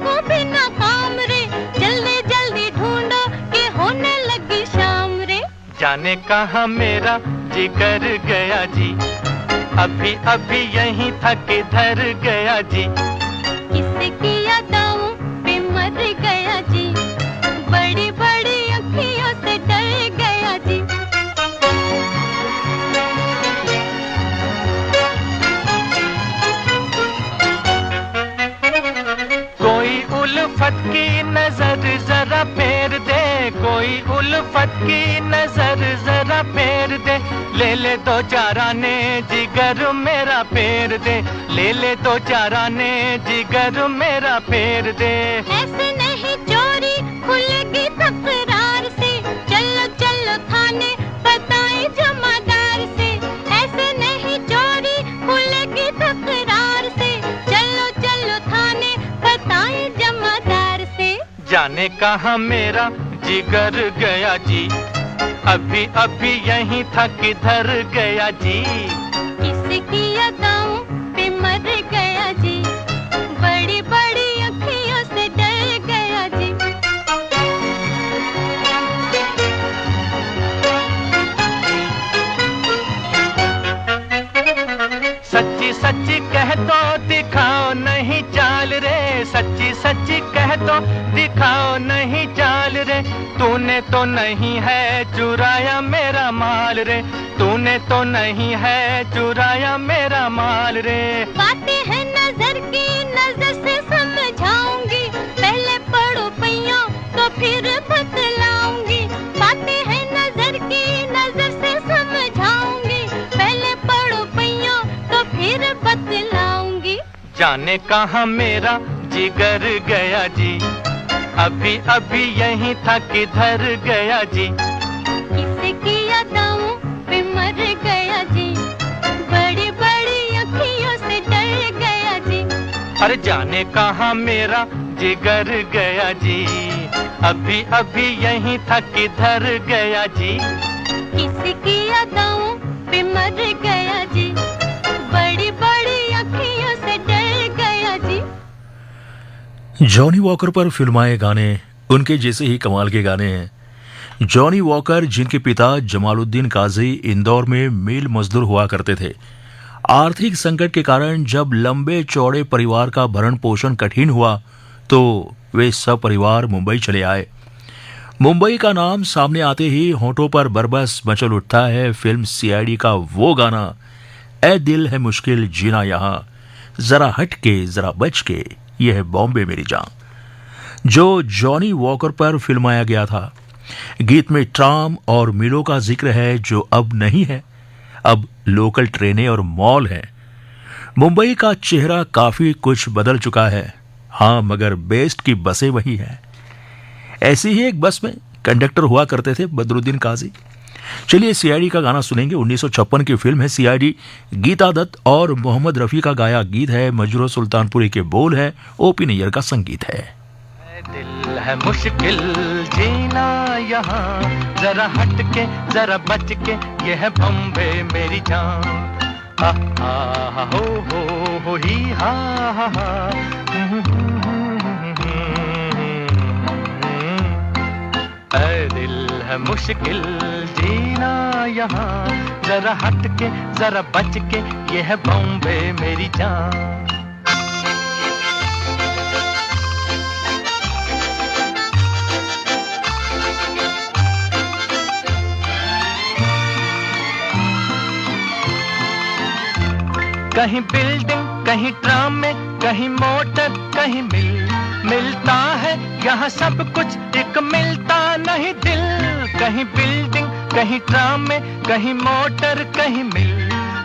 जाने कहाँ मेरा जिगर गया जी, अभी अभी यहीं था किधर गया जी। किसकी यादों पे मर गया जी, बड़ी बड़ी अखियों से डर गया जी। कोई उल्फत की नजर जरा फेर दे, कोई उल्फत की नजर जरा फेर दे, ले ले दो चार आने जिगर मेरा फेर दे, ले ले दो चार आने जिगर मेरा फेर दे। ऐसे नहीं चोरी खुलेगी तकरार से, चलो चलो थाने बताएं जमादार से। ऐसे नहीं चोरी खुलेगी तकरार से, चलो चलो थाने बताएं जमादार से। जाने कहाँ मेरा जिगर गया जी, अभी अभी यहीं था किधर गया जी। किसकी यादों पे मर गया जी, बड़ी बड़ी अखियों से डर गया जी। सच्ची सच्ची कह तो दिखाओ नहीं चाल रे, सच्ची सच्ची कह तो दिखाओ नहीं चाल रे। तूने तो नहीं है चुराया मेरा माल रे, तूने तो नहीं है चुराया मेरा माल रे। बातें हैं नजर की, नजर से समझाऊंगी, पहले पढ़ो पैया तो फिर बतलाऊंगी। बातें हैं नजर की, नजर से समझाऊंगी, पहले पढ़ो पैया तो फिर बतलाऊंगी। जाने कहाँ मेरा जिगर गया जी, अभी अभी यहीं था किधर गया जी। किसकी यादों पे मर गया जी, बड़ी बड़ी अखियों से डर गया जी। अरे जाने कहाँ मेरा जिगर गया जी, अभी अभी यहीं था किधर गया जी। किसकी यादों पे मर गया जी, बड़ी बड़ी अखियों से डर गया जी। जॉनी वॉकर पर फिल्माए गाने उनके जैसे ही कमाल के गाने हैं। जॉनी वॉकर, जिनके पिता जमालुद्दीन काजी इंदौर में मिल मजदूर हुआ करते थे, आर्थिक संकट के कारण जब लंबे चौड़े परिवार का भरण पोषण कठिन हुआ तो वे सब परिवार मुंबई चले आए। मुंबई का नाम सामने आते ही होठों पर बरबस मचल उठता है फिल्म सीआईडी का वो गाना, ए दिल है मुश्किल जीना यहाँ, जरा हट के जरा बच के, यह है बॉम्बे मेरी जान, जो जॉनी वॉकर पर फिल्माया गया था। गीत में ट्राम और मिलों का जिक्र है जो अब नहीं है, अब लोकल ट्रेनें और मॉल हैं। मुंबई का चेहरा काफी कुछ बदल चुका है, हाँ, मगर बेस्ट की बसें वही हैं। ऐसी ही एक बस में कंडक्टर हुआ करते थे बदरुद्दीन काजी। चलिए सीआईडी का गाना सुनेंगे। 1956 की फिल्म है सीआईडी। गीता दत्त और मोहम्मद रफी का गाया गीत है, मजरूह सुल्तानपुरी के बोल है, ओपी नैयर का संगीत है। दिल है मुश्किल जीना यहाँ, जरा हट के जरा बच के, ये है बॉम्बे मेरी जान। हा हा हो ही हा हा। ऐ दिल है मुश्किल जीना यहाँ, जरा हट के जरा बच के, ये है बॉम्बे मेरी जान। कहीं बिल्डिंग कहीं ट्राम में, कहीं मोटर कहीं मिल, मिलता है यहाँ सब कुछ एक मिलता नहीं दिल। कहीं बिल्डिंग कहीं ट्राम में, कहीं मोटर कहीं मिल,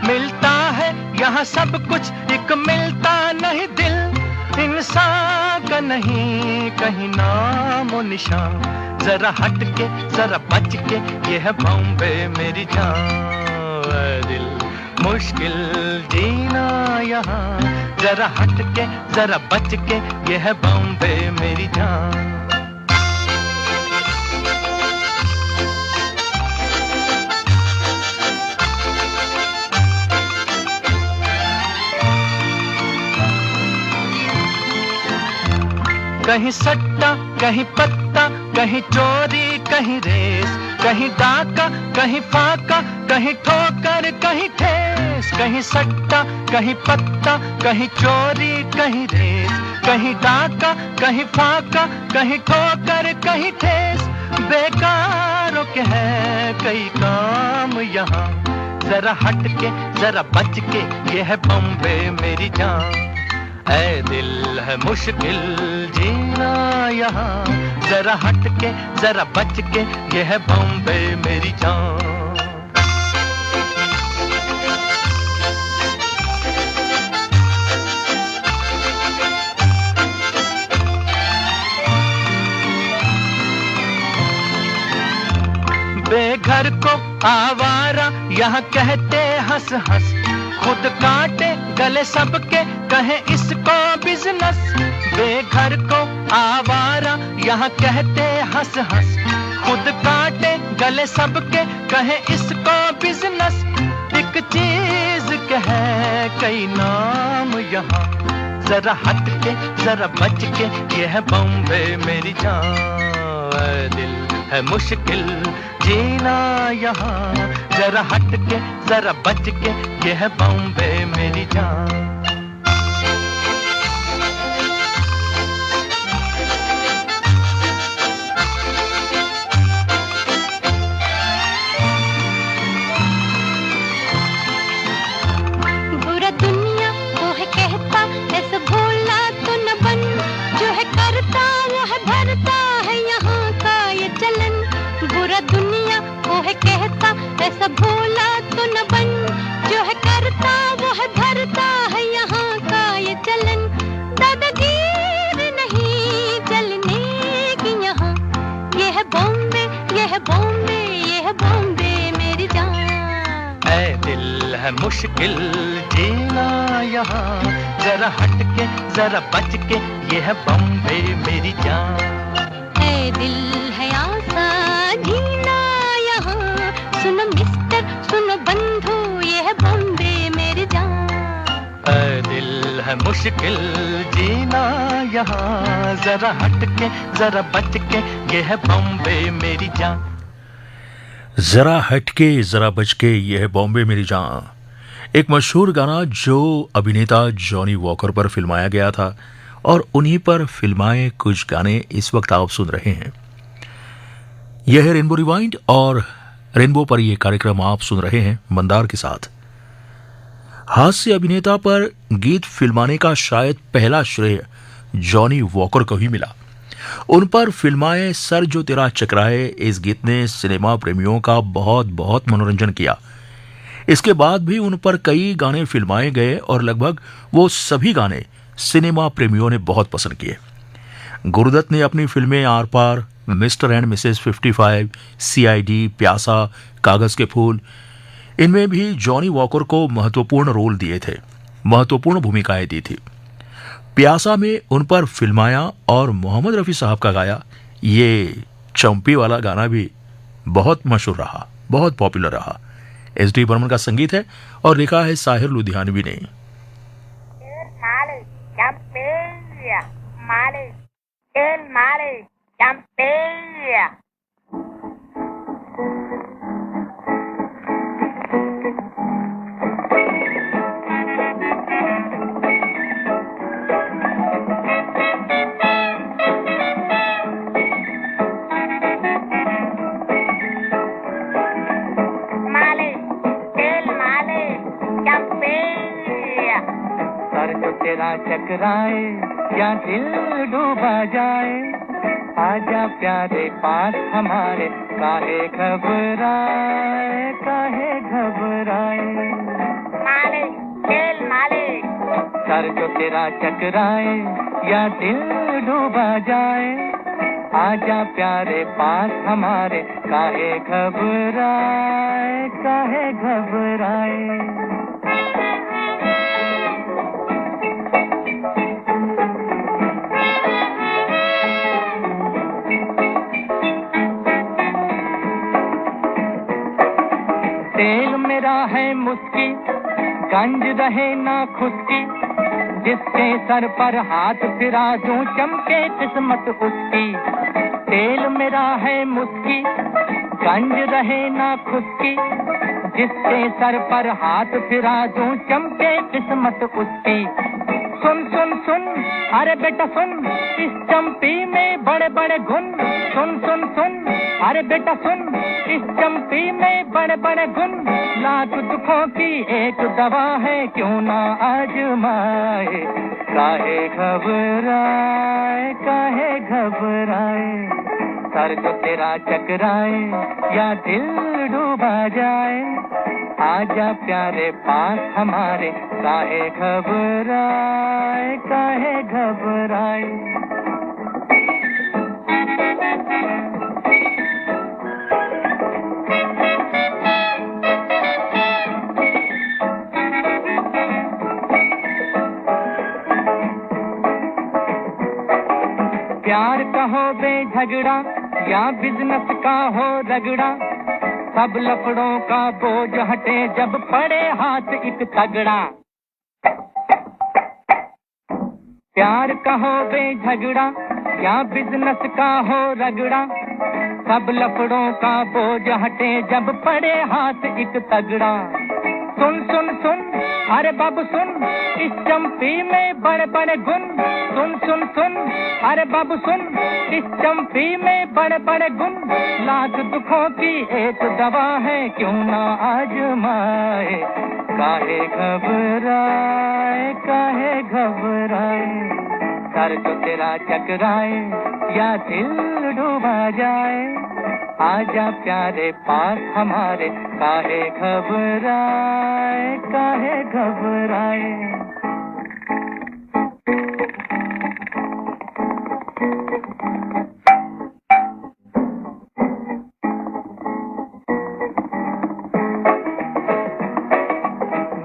मिलता है यहाँ सब कुछ एक मिलता नहीं दिल। इंसान का नहीं कहीं नाम और निशान, जरा हट के जरा बच के, ये है बॉम्बे मेरी जान। दिल मुश्किल जीना यहाँ, जरा हट के जरा बच के, ये है बॉम्बे मेरी जान। कहीं सट्टा कहीं पत्ता, कहीं चोरी कहीं रेस, कहीं डाका कहीं फाका, कहीं ठोकर कहीं ठेस। कहीं सट्टा कहीं पत्ता, कहीं चोरी कहीं रेस, कहीं डाका कहीं फाका, कहीं ठोकर कहीं ठेस। बेकारों के है कई काम यहाँ, जरा हट के जरा बच के, ये है बॉम्बे मेरी जान। ऐ दिल है मुश्किल जीना यहाँ, जरा हट के जरा बच के, ये है बॉम्बे मेरी जान। बेघर को आवारा यहाँ कहते हंस हंस, खुद काटे गले सबके कहे इसको बिजनेस। बेघर को आवारा यहाँ कहते हंस हंस, खुद काटे गले सबके कहे इसको बिजनेस। एक चीज के है कई नाम यहाँ, जरा हट के जरा बच के, ये है बॉम्बे मेरी जान। ऐ दिल है मुश्किल जीना यहाँ, जरा हट के जरा बच के, ये है बॉम्बे मेरी जान। बुरा दुनिया वो है कहता, ऐसा भोला तो न बन, जो है करता वो है भरता है यहाँ का ये चलन। बुरा दुनिया वो है कहता, ऐसा भोला तो न बन, जो है करता वो है भरता है यहाँ का ये चलन। दादागीर नहीं चलने की यहाँ, ये है बॉम्बे, ये है बॉम्बे, ये है बॉम्बे मेरी जान। ऐ दिल है मुश्किल जीना यहाँ, जरा हट के जरा बच के, ये है बॉम्बे मेरी जान। ऐ दिल है आसान जीना यहाँ, सुनो मिस्टर सुनो बंधु, ये है बॉम्बे मेरी जान। ऐ दिल है मुश्किल जीना यहाँ, जरा हट के जरा बच के, ये है बॉम्बे मेरी जान। जरा हटके जरा बच के, ये है बॉम्बे मेरी जान, एक मशहूर गाना जो अभिनेता जॉनी वॉकर पर फिल्माया गया था, और उन्हीं पर फिल्माए कुछ गाने इस वक्त आप सुन रहे हैं। यह है रेनबो रिवाइंड, और रेनबो पर यह कार्यक्रम आप सुन रहे हैं मंदार के साथ। हास्य अभिनेता पर गीत फिल्माने का शायद पहला श्रेय जॉनी वॉकर को ही मिला। उन पर फिल्माए सर जो तेरा चकराए, इस गीत ने सिनेमा प्रेमियों का बहुत बहुत मनोरंजन किया। इसके बाद भी उन पर कई गाने फिल्माए गए, और लगभग वो सभी गाने सिनेमा प्रेमियों ने बहुत पसंद किए। गुरुदत्त ने अपनी फिल्में Aar Paar, Mr and Mrs 55, CID, Pyaasa, Kaagaz के फूल, इनमें भी जॉनी वॉकर को महत्वपूर्ण रोल दिए थे, महत्वपूर्ण भूमिकाएं दी थी। प्यासा में उन पर फिल्माया और मोहम्मद रफ़ी साहब का गाया ये चंपी वाला गाना भी बहुत मशहूर रहा, बहुत पॉपुलर रहा। एस.डी. बर्मन का संगीत है और लिखा है साहिर लुधियानवी ने। तेरा चकराए या दिल डूबा जाए, आजा प्यारे पास हमारे, काहे घबराए, काहे घबराए। मालिक दिल मालिक, सर जो तेरा चकराए या दिल डूबा जाए, आजा प्यारे पास हमारे, काहे घबराए, काहे घबराए। तेल मेरा है मुस्की, गंज रहे ना खुशकी, जिसके सर पर हाथ फिरा दूं चमके किस्मत उसकी। तेल मेरा है मुस्की, गंज रहे ना खुशकी। जिसके सर पर हाथ फिरा दूं चमके किस्मत उसकी। सुन सुन सुन अरे बेटा सुन, इस चंपी में बड़े बड़े गुण। सुन सुन सुन अरे बेटा सुन, इस चंपी में बड़े बड़े गुण। लाख दुखों की एक दवा है, क्यों ना आजमाए। काहे घबराए, काहे घबराए। सर जो तेरा चकराए या दिल डूबा जाए। आजा प्यारे पास हमारे, काहे घबराए, काहे घबराए। प्यार का हो बेझगड़ा या बिजनेस का हो रगड़ा, सब लफड़ों का बोझ हटे जब पड़े हाथ एक तगड़ा। प्यार का हो बेझगड़ा या बिजनेस का हो रगड़ा, सब लफड़ों का बोझ हटे जब पड़े हाथ एक तगड़ा। सुन सुन सुन अरे बाबू सुन, इस चंपी में बड़े बड़े गुण। सुन सुन सुन अरे बाबू सुन, इस चंपी में बड़े बड़े गुण। लाख दुखों की एक दवा है, क्यों ना आजमाए। काहे घबराए, काहे घबराए। सर जो तेरा चकराए या दिल डूबा जाए। आजा प्यारे पास हमारे, काहे घबराए, काहे घबराए।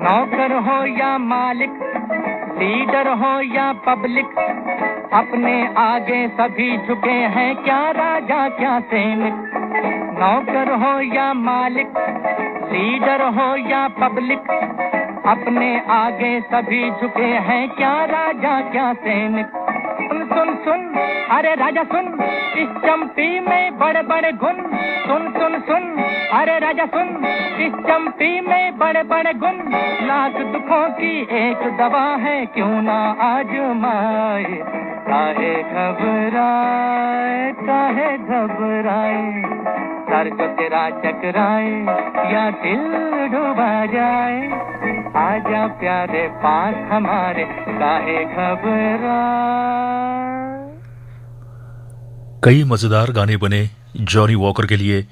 नौकर हो या मालिक, लीडर हो या पब्लिक, अपने आगे सभी झुके हैं, क्या राजा क्या सैनिक। नौकर हो या मालिक, लीडर हो या पब्लिक, अपने आगे सभी झुके हैं, क्या राजा क्या सैनिक। सुन सुन सुन अरे राजा सुन, इस चंपी में बड़े बड़े गुण। सुन सुन सुन अरे राजा सुन, इस चंपी में बड़े बड़े गुण। लाख दुखों की एक दवा है, क्यों ना आजमाए। काहे घबराए, काहे घबराए। सर जो तेरा चकराए या दिल डूबा जाए। आजा प्यारे पास हमारे, काहे घबराए। कई मजेदार गाने बने जॉनी वॉकर के लिए।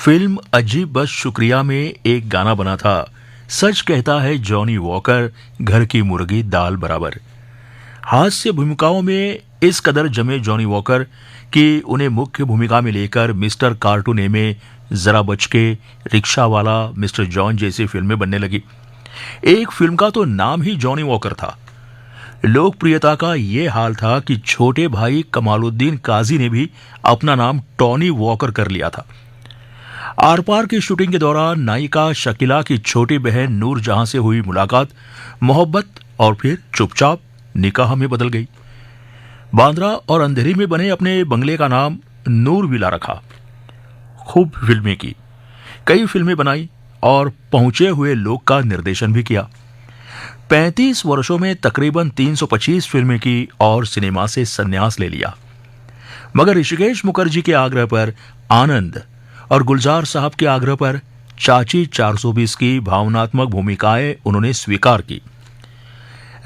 फिल्म अजीब बस शुक्रिया में एक गाना बना था, सच कहता है जॉनी वॉकर, घर की मुर्गी दाल बराबर। हास्य भूमिकाओं में इस कदर जमे जॉनी वॉकर कि उन्हें मुख्य भूमिका में लेकर मिस्टर कार्टून ए में जरा बच के, रिक्शा वाला, मिस्टर जॉन जैसी फिल्में बनने लगी। एक फिल्म का तो नाम ही जॉनी वॉकर था। लोकप्रियता का यह हाल था कि छोटे भाई कमालुद्दीन काजी ने भी अपना नाम टॉनी वॉकर कर लिया था। आर पार की शूटिंग के दौरान नायिका शकीला की छोटी बहन नूरजहां से हुई मुलाकात, मोहब्बत और फिर चुपचाप निकाह में बदल गई। बांद्रा और अंधेरी में बने अपने बंगले का नाम नूर विला रखा। खूब फिल्में की, कई फिल्में बनाई और पहुंचे हुए लोग का निर्देशन भी किया। 35 वर्षों में तकरीबन 325 फिल्में की और सिनेमा से संन्यास ले लिया। मगर ऋषिकेश मुखर्जी के आग्रह पर आनंद और गुलजार साहब के आग्रह पर चाची 420 की भावनात्मक भूमिकाएं उन्होंने स्वीकार की।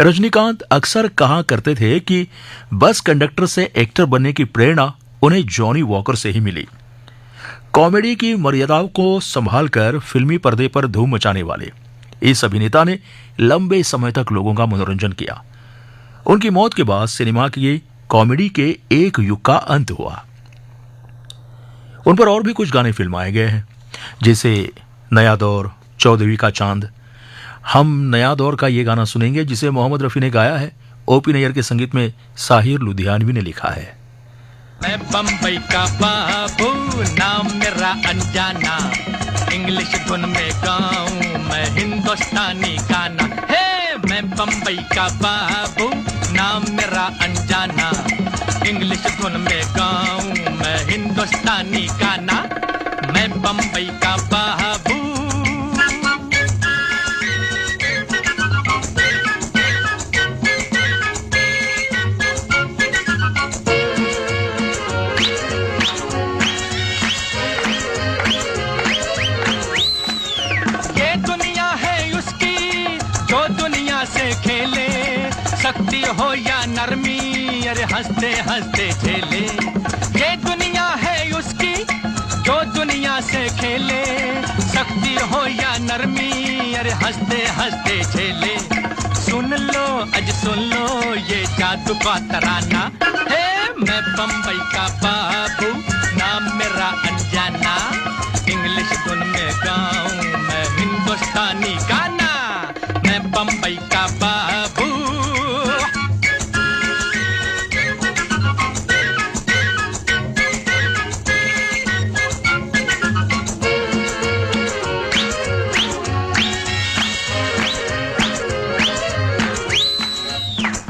रजनीकांत अक्सर कहा करते थे कि बस कंडक्टर से एक्टर बनने की प्रेरणा उन्हें जॉनी वॉकर से ही मिली। कॉमेडी की मर्यादाओं को संभालकर फिल्मी पर्दे पर धूम मचाने वाले इस अभिनेता ने लंबे समय तक लोगों का मनोरंजन किया। उनकी मौत के बाद सिनेमा की कॉमेडी के एक युग का अंत हुआ। उन पर और भी कुछ गाने फिल्माए गए हैं, जैसे नया दौर, चौदहवीं का चांद। हम नया दौर का ये गाना सुनेंगे जिसे मोहम्मद रफी ने गाया है, ओपी नैयर के संगीत में साहिर लुधियानवी ने लिखा है। मैं बम्बई का बाबू, नाम मेरा अनजाना, इंग्लिश धुन में गाऊं मैं हिंदुस्तानी गाना। हे मैं बम्बई का बाबू, नाम मेरा अनजाना, इंग्लिश धुन में गाऊं मैं हिंदुस्तानी गाना, मैं बम्बई का बाबू। ये दुनिया है उसकी जो दुनिया से खेले, शक्ति हो या नरमी, अरे हंसते हंसते झेले। ये दुनिया है उसकी जो दुनिया से खेले, शक्ति हो या नरमी, अरे हंसते हंसते झेले। सुन लो अज सुन लो ये जादू का तराना, हे मैं बम्बई का बाबू, नाम मेरा अनजाना, इंग्लिश धुन में गाऊं मैं हिंदुस्तानी गाना, मैं बम्बई का बाबू।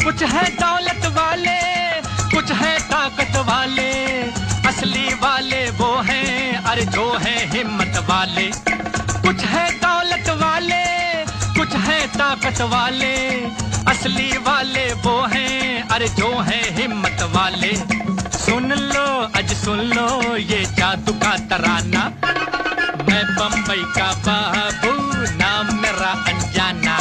कुछ है दौलत वाले, कुछ है ताकत वाले, असली वाले वो हैं अरे जो है हिम्मत वाले। कुछ है दौलत वाले, कुछ है ताकत वाले, असली वाले वो हैं अरे जो है हिम्मत वाले। सुन लो अज सुन लो ये जादू का तराना, मैं बम्बई का बाबू, नाम मेरा अनजाना,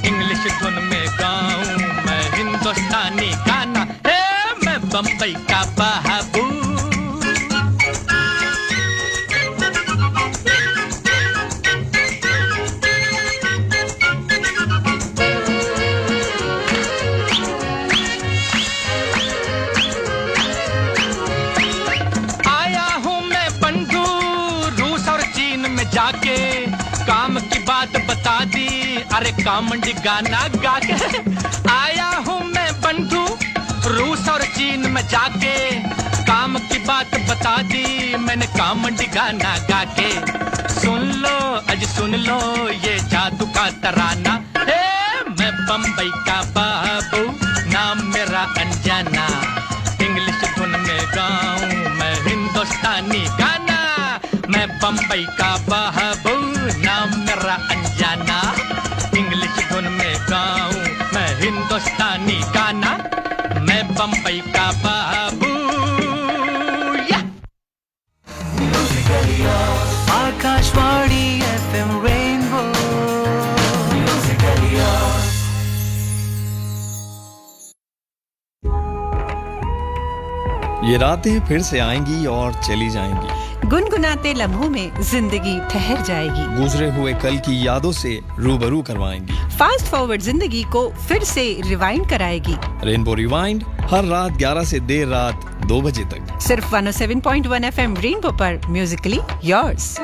इंग्लिश धुन में गाऊं मैं हिंदुस्तानी गाना, हे मैं बम्बई का बाबू। आया हूं मैं बंधु रूस और चीन में जाके, काम की बात बता दी अरे कामंडी गाना गा के। आया हूं मैं बंधु रूस और चीन में जाके, काम की बात बता दी मैंने कामंडी गाना गा के। सुन लो अज सुन लो ये जादू का तराना, हे मैं बम्बई का बाबू, नाम मेरा अनजाना, इंग्लिश धुन में गाऊं मैं हिंदुस्तानी गाना, मैं बम्बई का बाबू, नाम मेरा अनजाना, इंग्लिश धुन में गाऊं मैं हिंदुस्तानी गाना, मैं बम्बई का बाबू। Akashvani FM rainbow. ये रातें फिर से आएंगी और चली जाएंगी, गुनगुनाते लम्हों में जिंदगी ठहर जाएगी, गुजरे हुए कल की यादों से रूबरू करवाएंगी, फास्ट फॉरवर्ड जिंदगी को फिर से रिवाइंड कराएगी। रेनबो रिवाइंड हर रात 11 से देर रात 2 बजे तक, सिर्फ 107.1 FM रेनबो पर, म्यूजिकली योर्स।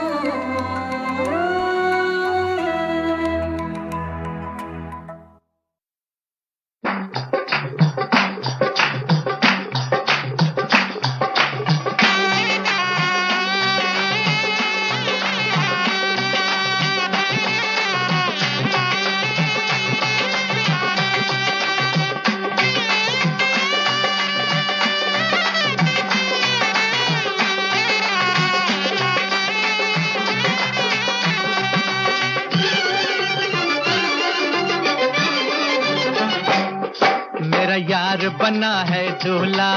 यार बना है दूल्हा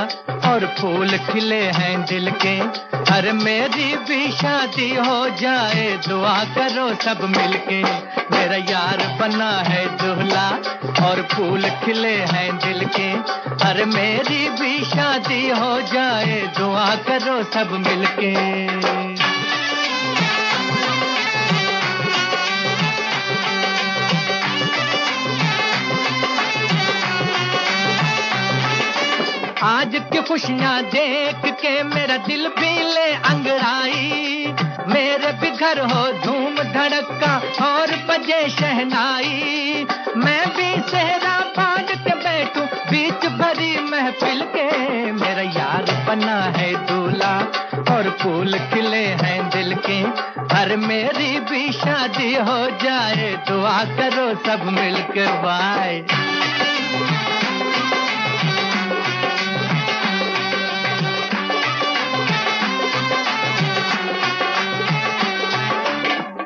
और फूल खिले हैं दिल के, अरे मेरी भी शादी हो जाए दुआ करो सब मिलके। मेरा यार बना है दूल्हा और फूल खिले हैं दिल के, अरे मेरी भी शादी हो जाए दुआ करो सब मिलके। आज की खुशियाँ देख के मेरा दिल भी ले अंगड़ाई, मेरे भी घर हो धूम धड़का और बजे शहनाई, मैं भी सेहरा बांध के बैठूं बीच भरी महफिल के। मेरा यार बना है दूल्हा और फूल खिले हैं दिल के, हर मेरी भी शादी हो जाए, दुआ करो सब मिलके भाई।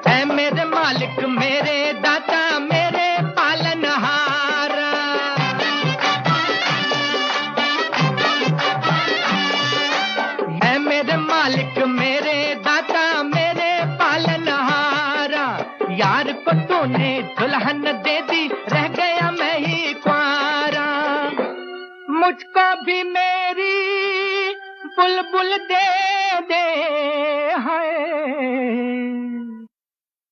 ऐ मेरे मालिक मेरे दाता मेरे पालनहारा, ऐ मेरे मालिक मेरे दाता मेरे पालनहारा, यार को तूने दुल्हन दे दी, रह गया मैं ही कुंवारा, मुझको भी मेरी बुलबुल दे दे है,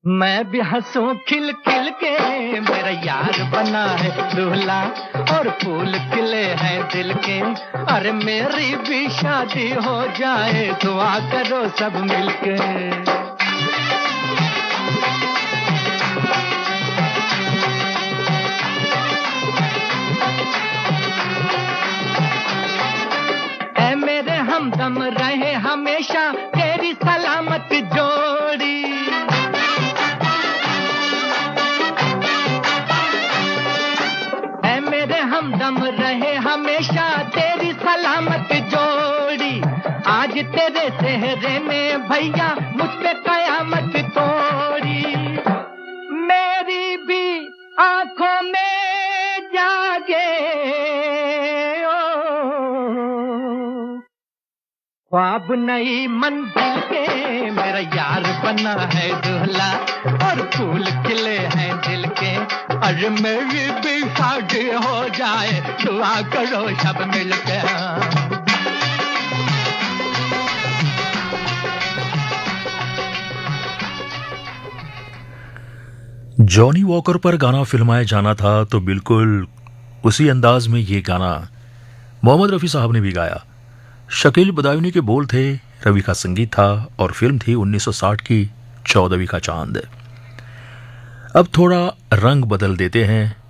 मैं भी हंसूं खिल खिल के, मेरा यार बना है दूल्हा और फूल खिले हैं दिल के, अरे मेरी भी शादी हो जाए, दुआ करो सब मिलके। ऐ मेरे हमदम रहे हमेशा तेरी सलामत जोड़ी, हमदम रहे हमेशा तेरी सलामत जोड़ी, आज तेरे सेहरे ने भैया मुझ पे कयामत तोड़ी, मेरी भी आंखों में जागे ओ, ख्वाब नई मंजिल के, मेरा यार बना है दूल्हा और फूल खिले हैं दिल के, अरे मेरी भी शादी हो जाए, दुआ करो सब मिलकर। जॉनी वॉकर पर गाना फिल्माया जाना था तो बिल्कुल उसी अंदाज में ये गाना मोहम्मद रफ़ी साहब ने भी गाया। शकील बदायूनी के बोल थे, रवि का संगीत था और फिल्म थी 1960 की 14वीं का चांद। अब थोड़ा रंग बदल देते हैं